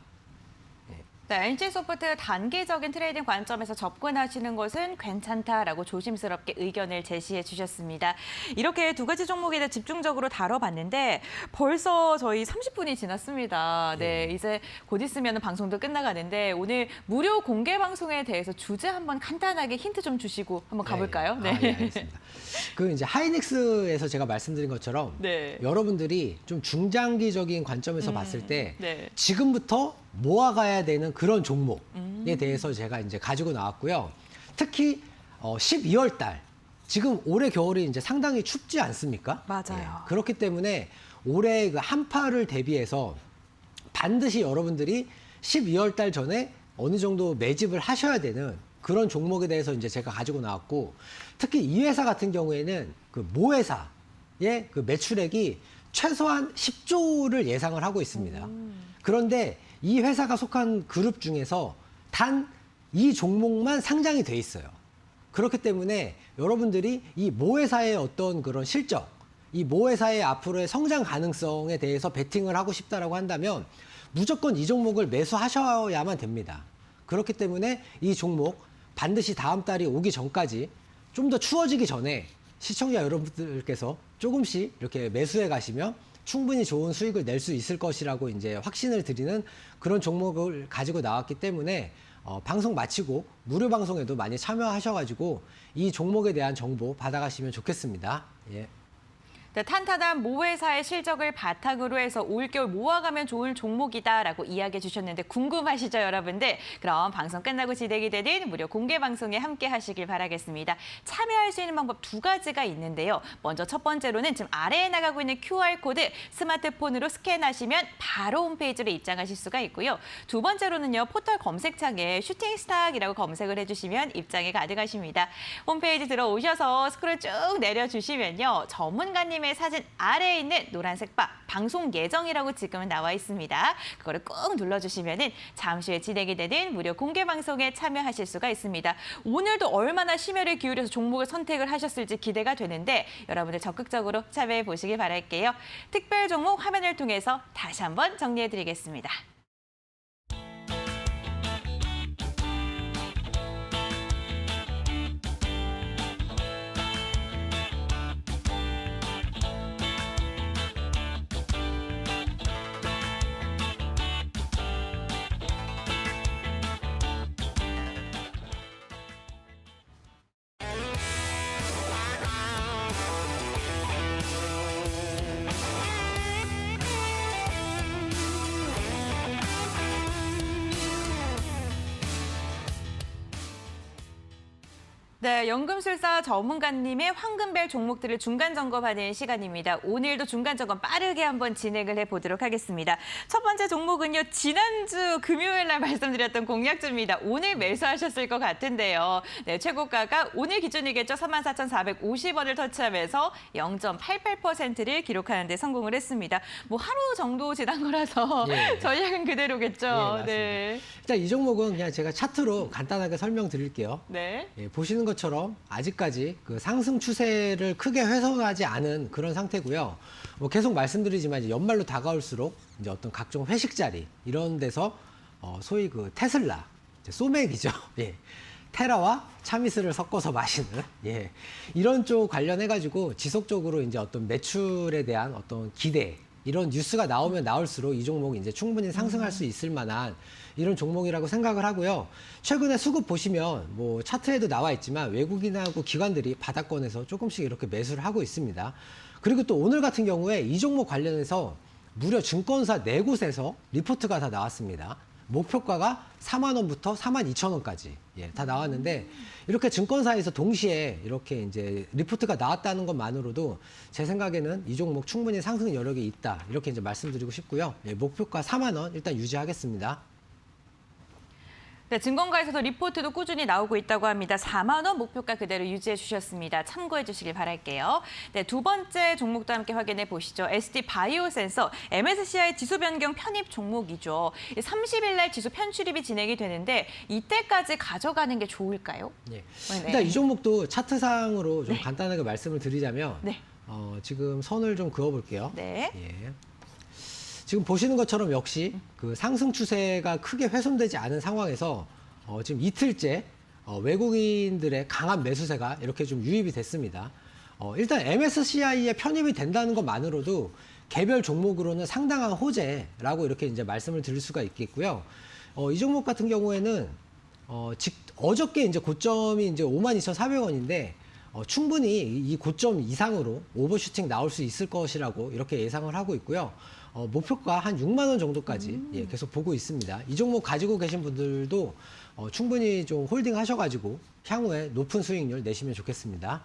네, NC소프트 단기적인 트레이딩 관점에서 접근하시는 것은 괜찮다라고 조심스럽게 의견을 제시해 주셨습니다. 이렇게 두 가지 종목에 대해 집중적으로 다뤄봤는데 벌써 저희 30분이 지났습니다. 네, 이제 곧 있으면 방송도 끝나가는데 오늘 무료 공개 방송에 대해서 주제 한번 간단하게 힌트 좀 주시고 한번 가볼까요? 네, 알겠습니다. 그 이제 하이닉스에서 제가 말씀드린 것처럼 네. 여러분들이 좀 중장기적인 관점에서 봤을 때 네. 지금부터 모아가야 되는 그런 종목에 대해서 제가 이제 가지고 나왔고요. 특히 12월 달 지금 올해 겨울이 이제 상당히 춥지 않습니까? 맞아요. 그렇기 때문에 올해 그 한파를 대비해서 반드시 여러분들이 12월 달 전에 어느 정도 매집을 하셔야 되는 그런 종목에 대해서 이제 제가 가지고 나왔고 특히 이 회사 같은 경우에는 그 모 회사의 그 매출액이 최소한 10조를 예상을 하고 있습니다. 그런데 이 회사가 속한 그룹 중에서 단 이 종목만 상장이 돼 있어요. 그렇기 때문에 여러분들이 이 모 회사의 어떤 그런 실적, 이 모 회사의 앞으로의 성장 가능성에 대해서 베팅을 하고 싶다라고 한다면 무조건 이 종목을 매수하셔야만 됩니다. 그렇기 때문에 이 종목 반드시 다음 달이 오기 전까지 좀 더 추워지기 전에 시청자 여러분들께서 조금씩 이렇게 매수해 가시면 충분히 좋은 수익을 낼 수 있을 것이라고 이제 확신을 드리는 그런 종목을 가지고 나왔기 때문에 방송 마치고 무료 방송에도 많이 참여하셔가지고 이 종목에 대한 정보 받아가시면 좋겠습니다. 예. 네, 탄탄한 모 회사의 실적을 바탕으로 해서 올겨울 모아가면 좋은 종목이다라고 이야기해 주셨는데 궁금하시죠, 여러분들? 그럼 방송 끝나고 진행이 되는 무료 공개 방송에 함께 하시길 바라겠습니다. 참여할 수 있는 방법 두 가지가 있는데요. 먼저 첫 번째로는 지금 아래에 나가고 있는 QR코드 스마트폰으로 스캔하시면 바로 홈페이지로 입장하실 수가 있고요. 두 번째로는요, 포털 검색창에 슈팅스탁이라고 검색을 해주시면 입장이 가능하십니다. 홈페이지 들어오셔서 스크롤 쭉 내려주시면요. 전문가님 선생님의 사진 아래에 있는 노란색 바 방송 예정이라고 지금은 나와 있습니다. 그거를 꾹 눌러주시면은 잠시 후에 진행이 되는 무료 공개 방송에 참여하실 수가 있습니다. 오늘도 얼마나 심혈을 기울여서 종목을 선택을 하셨을지 기대가 되는데 여러분들 적극적으로 참여해 보시길 바랄게요. 특별 종목 화면을 통해서 다시 한번 정리해 드리겠습니다. 네, 연금술사 전문가님의 황금벨 종목들을 중간 점검하는 시간입니다. 오늘도 중간 점검 빠르게 한번 진행을 해보도록 하겠습니다. 첫 번째 종목은요, 지난주 금요일 날 말씀드렸던 공략주입니다. 오늘 매수하셨을 것 같은데요. 네, 최고가가 오늘 기준이겠죠. 34,450원을 터치하면서 0.88%를 기록하는 데 성공을 했습니다. 뭐 하루 정도 지난 거라서 예. 전략은 그대로겠죠. 맞습니다. 네. 일단 이 종목은 그냥 제가 차트로 간단하게 설명드릴게요. 네. 예, 보시는 것처럼 아직까지 그 상승 추세를 크게 훼손하지 않은 그런 상태고요. 뭐 계속 말씀드리지만 이제 연말로 다가올수록 이제 어떤 각종 회식 자리 이런 데서 소위 그 테슬라, 이제 소맥이죠. 예. 테라와 차미스를 섞어서 마시는 이런 쪽 관련해 가지고 지속적으로 이제 어떤 매출에 대한 어떤 기대 이런 뉴스가 나오면 나올수록 이 종목이 이제 충분히 상승할 수 있을 만한 이런 종목이라고 생각을 하고요. 최근에 수급 보시면 뭐 차트에도 나와 있지만 외국인하고 기관들이 바닥권에서 조금씩 이렇게 매수를 하고 있습니다. 그리고 또 오늘 같은 경우에 이 종목 관련해서 무려 증권사 4곳에서 리포트가 다 나왔습니다. 목표가가 4만 원부터 4만 2천 원까지 다 나왔는데 이렇게 증권사에서 동시에 이렇게 이제 리포트가 나왔다는 것만으로도 제 생각에는 이 종목 충분히 상승 여력이 있다 이렇게 이제 말씀드리고 싶고요. 목표가 4만 원 일단 유지하겠습니다. 네, 증권가에서도 리포트도 꾸준히 나오고 있다고 합니다. 4만 원 목표가 그대로 유지해 주셨습니다. 참고해 주시길 바랄게요. 네, 두 번째 종목도 함께 확인해 보시죠. SD 바이오센서 MSCI 지수 변경 편입 종목이죠. 30일 날 지수 편출입이 진행이 되는데 이때까지 가져가는 게 좋을까요? 네. 네. 일단 이 종목도 차트상으로 좀 네. 간단하게 말씀을 드리자면 네. 지금 선을 좀 그어볼게요. 네. 예. 지금 보시는 것처럼 역시 그 상승 추세가 크게 훼손되지 않은 상황에서 지금 이틀째 외국인들의 강한 매수세가 이렇게 좀 유입이 됐습니다. 일단 MSCI에 편입이 된다는 것만으로도 개별 종목으로는 상당한 호재라고 이렇게 이제 말씀을 드릴 수가 있겠고요. 이 종목 같은 경우에는 어저께 이제 고점이 이제 52,400원인데 충분히 이 고점 이상으로 오버슈팅 나올 수 있을 것이라고 이렇게 예상을 하고 있고요. 목표가 한 6만 원 정도까지 계속 보고 있습니다. 이 종목 가지고 계신 분들도 충분히 좀 홀딩 하셔가지고 향후에 높은 수익률 내시면 좋겠습니다.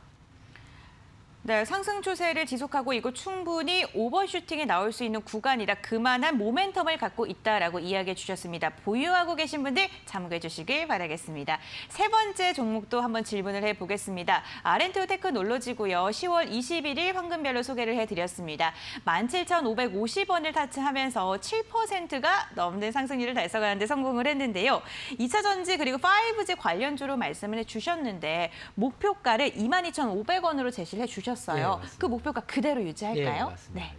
네, 상승 추세를 지속하고 있고 충분히 오버슈팅이 나올 수 있는 구간이다. 그만한 모멘텀을 갖고 있다라고 이야기해 주셨습니다. 보유하고 계신 분들 참고해 주시길 바라겠습니다. 세 번째 종목도 한번 질문을 해보겠습니다. 아렌토 테크놀로지고요. 10월 21일 황금별로 소개를 해드렸습니다. 17,550원을 타치하면서 7%가 넘는 상승률을 달성하는 데 성공을 했는데요. 2차 전지 그리고 5G 관련주로 말씀을 해주셨는데 목표가를 22,500원으로 제시를 해주셨어요. 맞습니다. 그 목표가 그대로 유지할까요? 맞습니다.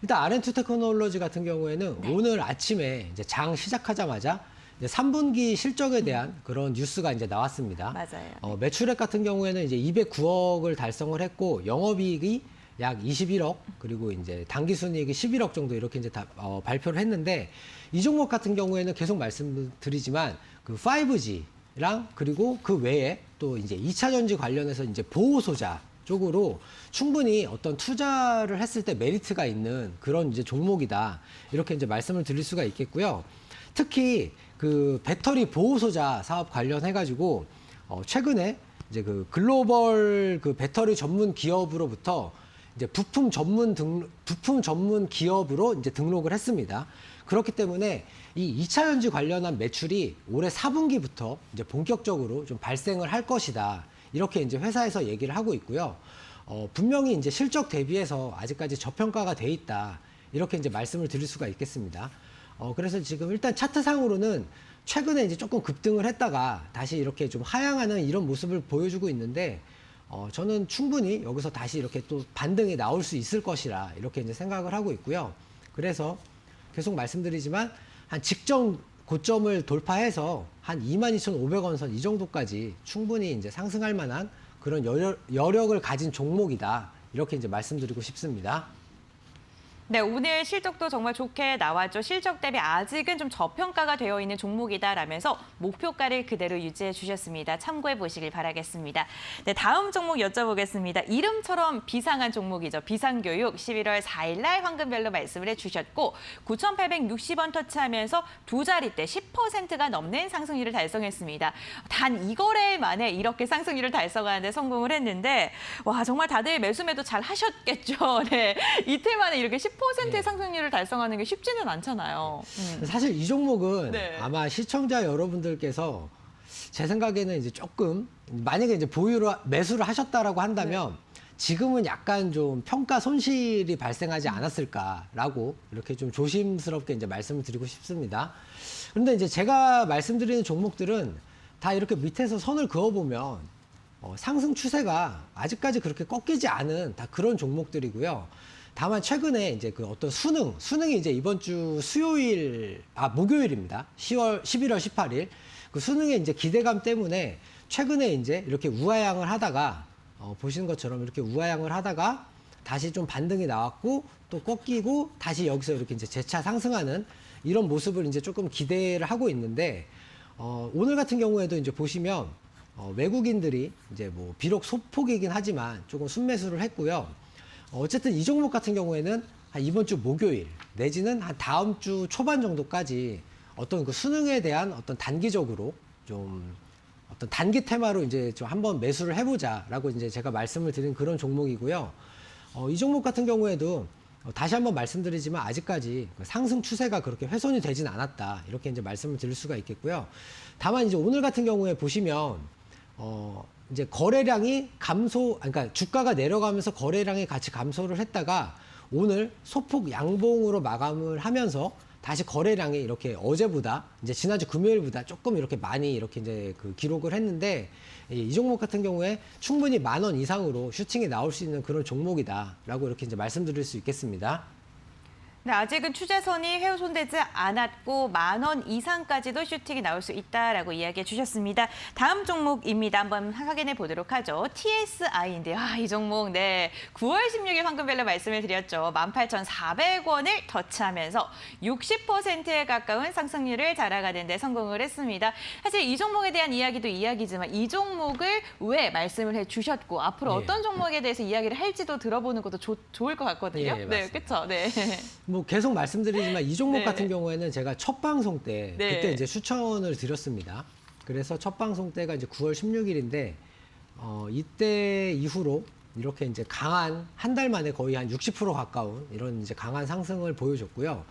일단 아렌투 테크놀로지 같은 경우에는 오늘 아침에 이제 장 시작하자마자 이제 3분기 실적에 대한 그런 뉴스가 이제 나왔습니다. 맞아요. 매출액 같은 경우에는 이제 209억을 달성을 했고 영업이익이 약 21억 그리고 이제 당기순이익이 11억 정도 이렇게 이제 발표를 했는데 이 종목 같은 경우에는 계속 말씀드리지만 그 5G랑 그리고 그 외에 또 이제 2차 전지 관련해서 이제 보호 소자 쪽으로 충분히 어떤 투자를 했을 때 메리트가 있는 그런 이제 종목이다. 이렇게 이제 말씀을 드릴 수가 있겠고요. 특히 그 배터리 보호 소자 사업 관련해 가지고 최근에 이제 그 글로벌 그 배터리 전문 기업으로부터 이제 부품 전문 기업으로 이제 등록을 했습니다. 그렇기 때문에 이 2차 전지 관련한 매출이 올해 4분기부터 이제 본격적으로 좀 발생을 할 것이다. 이렇게 이제 회사에서 얘기를 하고 있고요. 분명히 이제 실적 대비해서 아직까지 저평가가 돼 있다. 이렇게 이제 말씀을 드릴 수가 있겠습니다. 그래서 지금 일단 차트상으로는 최근에 이제 조금 급등을 했다가 다시 이렇게 좀 하향하는 이런 모습을 보여주고 있는데, 저는 충분히 여기서 다시 이렇게 또 반등이 나올 수 있을 것이라 이렇게 이제 생각을 하고 있고요. 그래서 계속 말씀드리지만 한 직전 고점을 돌파해서 한 22,500원 선 이 정도까지 충분히 이제 상승할 만한 그런 여력을 가진 종목이다. 이렇게 이제 말씀드리고 싶습니다. 네, 오늘 실적도 정말 좋게 나왔죠. 실적 대비 아직은 좀 저평가가 되어 있는 종목이다라면서 목표가를 그대로 유지해 주셨습니다. 참고해 보시길 바라겠습니다. 네, 다음 종목 여쭤보겠습니다. 이름처럼 비상한 종목이죠. 비상교육 11월 4일 날 황금별로 말씀을 해주셨고 9,860원 터치하면서 두 자릿대 10%가 넘는 상승률을 달성했습니다. 단 2거래 만에 이렇게 상승률을 달성하는 데 성공을 했는데 와 정말 다들 매수매도 잘 하셨겠죠. 네, 이틀 만에 이렇게 10%의 네. 상승률을 달성하는 게 쉽지는 않잖아요. 사실 이 종목은 네. 아마 시청자 여러분들께서 제 생각에는 이제 조금 만약에 이제 보유를 매수를 하셨다라고 한다면 지금은 약간 좀 평가 손실이 발생하지 않았을까라고 이렇게 좀 조심스럽게 이제 말씀을 드리고 싶습니다. 그런데 이제 제가 말씀드리는 종목들은 다 이렇게 밑에서 선을 그어보면 상승 추세가 아직까지 그렇게 꺾이지 않은 다 그런 종목들이고요. 다만 최근에 이제 그 어떤 수능이 이제 이번 주 목요일입니다. 11월 18일. 그 수능에 이제 기대감 때문에 최근에 이제 이렇게 우하향을 하다가, 보시는 것처럼 이렇게 우하향을 하다가 다시 좀 반등이 나왔고 또 꺾이고 다시 여기서 이렇게 이제 재차 상승하는 이런 모습을 이제 조금 기대를 하고 있는데, 오늘 같은 경우에도 이제 보시면, 외국인들이 이제 뭐 비록 소폭이긴 하지만 조금 순매수를 했고요. 어쨌든 이 종목 같은 경우에는 한 이번 주 목요일 내지는 한 다음 주 초반 정도까지 어떤 그 수능에 대한 어떤 단기적으로 좀 어떤 단기 테마로 이제 좀 한번 매수를 해보자라고 이제 제가 말씀을 드린 그런 종목이고요. 이 종목 같은 경우에도 다시 한번 말씀드리지만 아직까지 그 상승 추세가 그렇게 훼손이 되진 않았다. 이렇게 이제 말씀을 드릴 수가 있겠고요. 다만 이제 오늘 같은 경우에 보시면, 이제 거래량이 그러니까 주가가 내려가면서 거래량이 같이 감소를 했다가 오늘 소폭 양봉으로 마감을 하면서 다시 거래량이 이렇게 어제보다 이제 지난주 금요일보다 조금 이렇게 많이 이렇게 이제 그 기록을 했는데, 이 종목 같은 경우에 충분히 10,000원 이상으로 슈팅이 나올 수 있는 그런 종목이다라고 이렇게 이제 말씀드릴 수 있겠습니다. 네, 아직은 추재선이 훼손되지 않았고 10,000원 이상까지도 슈팅이 나올 수 있다라고 이야기해 주셨습니다. 다음 종목입니다. 한번 확인해 보도록 하죠. TSI인데요. 이 종목 9월 16일 황금별로 말씀을 드렸죠. 18,400원을 터치하면서 60%에 가까운 상승률을 자랑하는 데 성공을 했습니다. 사실 이 종목에 대한 이야기도 이야기지만 이 종목을 왜 말씀을 해 주셨고 앞으로 어떤 종목에 대해서 이야기를 할지도 들어보는 것도 좋을 것 같거든요. 예, 네, 그렇죠. 네. 뭐 계속 말씀드리지만 이 종목 네. 같은 경우에는 제가 첫 방송 때 네. 그때 이제 추천을 드렸습니다. 그래서 첫 방송 때가 이제 9월 16일인데 이때 이후로 이렇게 이제 강한 한 달 만에 거의 한 60% 가까운 이런 이제 강한 상승을 보여줬고요.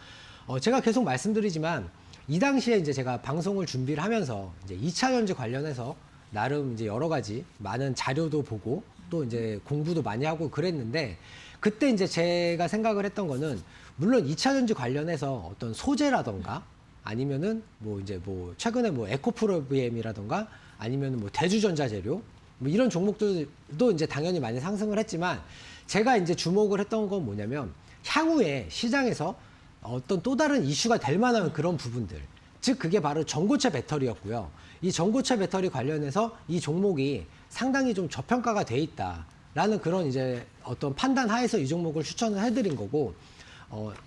제가 계속 말씀드리지만 이 당시에 이제 제가 방송을 준비를 하면서 이제 2차 전지 관련해서 나름 이제 여러 가지 많은 자료도 보고 또 이제 공부도 많이 하고 그랬는데, 그때 이제 제가 생각을 했던 거는 물론 2차 전지 관련해서 어떤 소재라던가 아니면은 뭐 이제 뭐 최근에 뭐 에코프로비엠이라던가 아니면은 뭐 대주전자재료 뭐 이런 종목들도 이제 당연히 많이 상승을 했지만, 제가 이제 주목을 했던 건 뭐냐면 향후에 시장에서 어떤 또 다른 이슈가 될 만한 그런 부분들, 즉 그게 바로 전고체 배터리였고요. 이 전고체 배터리 관련해서 이 종목이 상당히 좀 저평가가 돼 있다라는 그런 이제 어떤 판단 하에서 이 종목을 추천을 해드린 거고,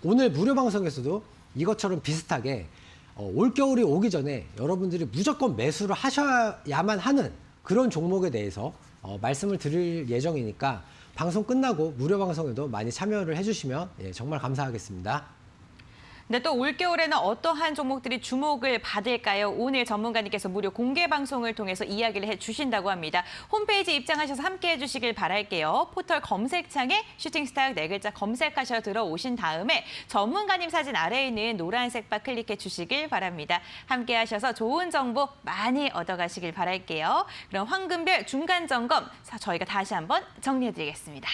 오늘 무료 방송에서도 이것처럼 비슷하게 올겨울이 오기 전에 여러분들이 무조건 매수를 하셔야만 하는 그런 종목에 대해서 말씀을 드릴 예정이니까 방송 끝나고 무료 방송에도 많이 참여를 해주시면 정말 감사하겠습니다. 네, 또 올겨울에는 어떠한 종목들이 주목을 받을까요? 오늘 전문가님께서 무료 공개 방송을 통해서 이야기를 해주신다고 합니다. 홈페이지 입장하셔서 함께해 주시길 바랄게요. 포털 검색창에 슈팅스타 네 글자 검색하셔 들어오신 다음에 전문가님 사진 아래에 있는 노란색 바 클릭해 주시길 바랍니다. 함께하셔서 좋은 정보 많이 얻어가시길 바랄게요. 그럼 황금별 중간 점검 저희가 다시 한번 정리해드리겠습니다.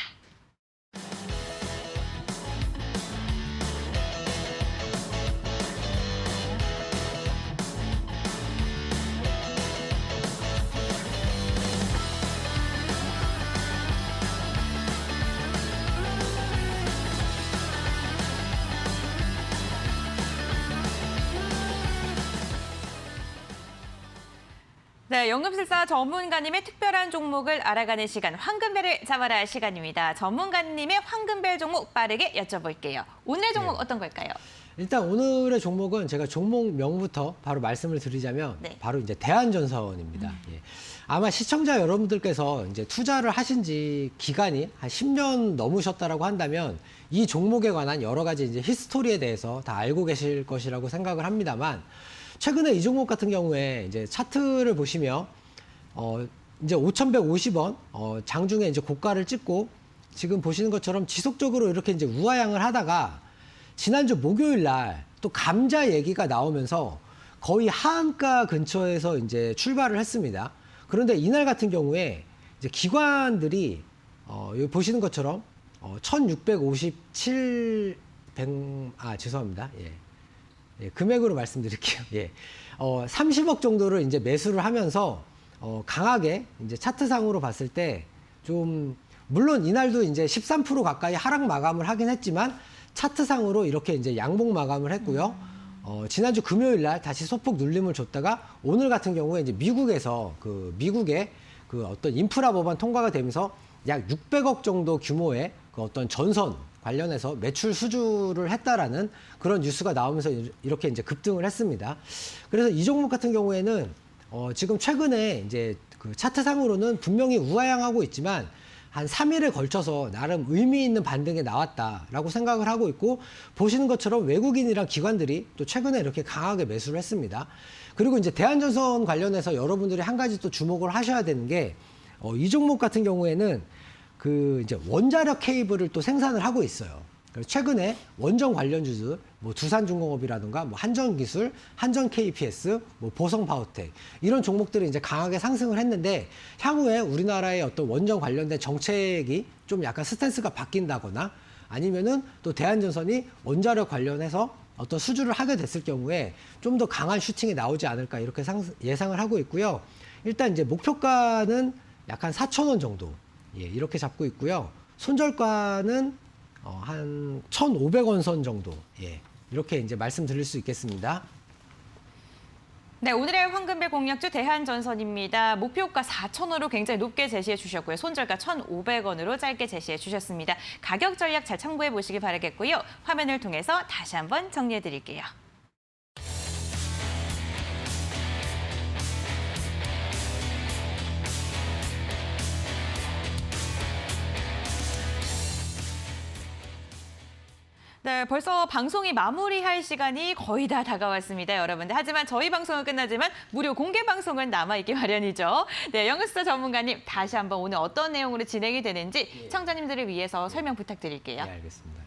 네, 연금술사 전문가님의 특별한 종목을 알아가는 시간, 황금별을 잡아라 시간입니다. 전문가님의 황금별 종목 빠르게 여쭤볼게요. 오늘 종목 어떤 걸까요? 일단 오늘의 종목은 제가 종목명부터 바로 말씀을 드리자면 바로 이제 대한전선입니다. 예. 아마 시청자 여러분들께서 이제 투자를 하신 지 기간이 한 10년 넘으셨다라고 한다면 이 종목에 관한 여러 가지 이제 히스토리에 대해서 다 알고 계실 것이라고 생각을 합니다만 최근에 이 종목 같은 경우에 이제 차트를 보시면 이제 5,150원 장중에 이제 고가를 찍고 지금 보시는 것처럼 지속적으로 이렇게 이제 우하향을 하다가 지난주 목요일 날 또 감자 얘기가 나오면서 거의 하한가 근처에서 이제 출발을 했습니다. 그런데 이날 같은 경우에 이제 기관들이 여기 보시는 것처럼 1,657 죄송합니다. 예, 금액으로 말씀드릴게요. 예. 30억 정도를 이제 매수를 하면서 강하게 이제 차트상으로 봤을 때 좀 물론 이날도 이제 13% 가까이 하락 마감을 하긴 했지만 차트상으로 이렇게 이제 양봉 마감을 했고요. 지난주 금요일 날 다시 소폭 눌림을 줬다가 오늘 같은 경우에 이제 미국에서 미국의 어떤 인프라 법안 통과가 되면서 약 600억 정도 규모의 어떤 전선 관련해서 매출 수주를 했다라는 그런 뉴스가 나오면서 이렇게 이제 급등을 했습니다. 그래서 이 종목 같은 경우에는 지금 최근에 이제 차트상으로는 분명히 우하향하고 있지만 한 3일에 걸쳐서 나름 의미 있는 반등이 나왔다라고 생각을 하고 있고 보시는 것처럼 외국인이랑 기관들이 또 최근에 이렇게 강하게 매수를 했습니다. 그리고 이제 대한전선 관련해서 여러분들이 한 가지 또 주목을 하셔야 되는 게 이 종목 같은 경우에는 이제 원자력 케이블을 또 생산을 하고 있어요. 그래서 최근에 원전 관련주들, 뭐 두산중공업이라든가, 뭐 한전기술, 한전 KPS, 뭐 보성파워텍 이런 종목들이 이제 강하게 상승을 했는데 향후에 우리나라의 어떤 원전 관련된 정책이 좀 약간 스탠스가 바뀐다거나 아니면은 또 대한전선이 원자력 관련해서 어떤 수주를 하게 됐을 경우에 좀 더 강한 슈팅이 나오지 않을까 이렇게 예상을 하고 있고요. 일단 이제 목표가는 약 한 4,000원 정도. 예, 이렇게 잡고 있고요. 손절가는 한 1,500원 선 정도. 예, 이렇게 이제 말씀드릴 수 있겠습니다. 네, 오늘의 황금별 공략주 대한전선입니다. 목표가 4,000원으로 굉장히 높게 제시해 주셨고요. 손절가 1,500원으로 짧게 제시해 주셨습니다. 가격 전략 잘 참고해 보시기 바라겠고요. 화면을 통해서 다시 한번 정리해 드릴게요. 네, 벌써 방송이 마무리할 시간이 거의 다 다가왔습니다, 여러분들. 하지만 저희 방송은 끝나지만 무료 공개 방송은 남아있기 마련이죠. 네, 연금술사 전문가님, 다시 한번 오늘 어떤 내용으로 진행이 되는지 시청자님들을 위해서 설명 부탁드릴게요. 네, 알겠습니다.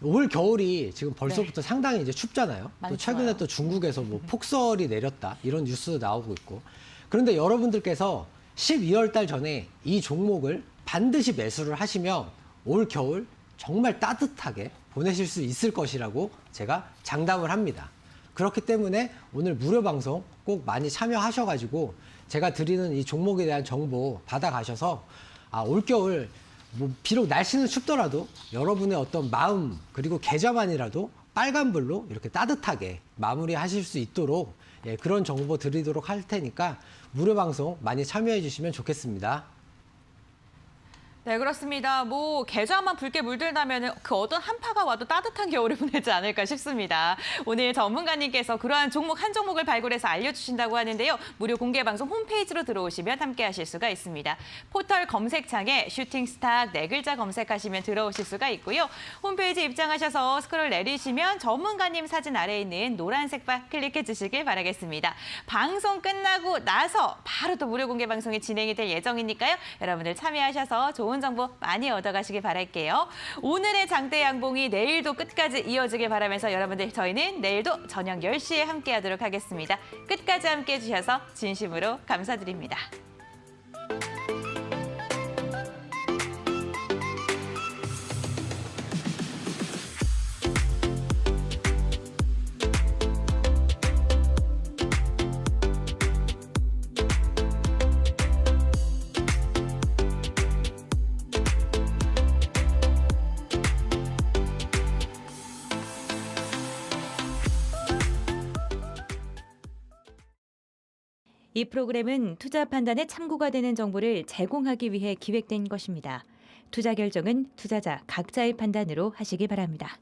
올 겨울이 지금 벌써부터 상당히 이제 춥잖아요. 또 최근에 또 중국에서 뭐 폭설이 내렸다 이런 뉴스도 나오고 있고. 그런데 여러분들께서 12월 달 전에 이 종목을 반드시 매수를 하시면 올 겨울 정말 따뜻하게 보내실 수 있을 것이라고 제가 장담을 합니다. 그렇기 때문에 오늘 무료 방송 꼭 많이 참여하셔가지고 제가 드리는 이 종목에 대한 정보 받아가셔서 올겨울 뭐 비록 날씨는 춥더라도 여러분의 어떤 마음 그리고 계좌만이라도 빨간불로 이렇게 따뜻하게 마무리하실 수 있도록 그런 정보 드리도록 할 테니까 무료 방송 많이 참여해 주시면 좋겠습니다. 네, 그렇습니다. 뭐 계좌만 붉게 물들다면 그 어떤 한파가 와도 따뜻한 겨울을 보내지 않을까 싶습니다. 오늘 전문가님께서 그러한 종목 한 종목을 발굴해서 알려주신다고 하는데요. 무료 공개 방송 홈페이지로 들어오시면 함께하실 수가 있습니다. 포털 검색창에 슈팅스탁 네 글자 검색하시면 들어오실 수가 있고요. 홈페이지 입장하셔서 스크롤 내리시면 전문가님 사진 아래에 있는 노란색 바 클릭해 주시길 바라겠습니다. 방송 끝나고 나서 바로 또 무료 공개 방송이 진행이 될 예정이니까요. 여러분들 참여하셔서 좋은 정보 많이 얻어가시길 바랄게요. 오늘의 장대 양봉이 내일도 끝까지 이어지길 바라면서 여러분들 저희는 내일도 저녁 10시에 함께하도록 하겠습니다. 끝까지 함께해 주셔서 진심으로 감사드립니다. 이 프로그램은 투자 판단에 참고가 되는 정보를 제공하기 위해 기획된 것입니다. 투자 결정은 투자자 각자의 판단으로 하시기 바랍니다.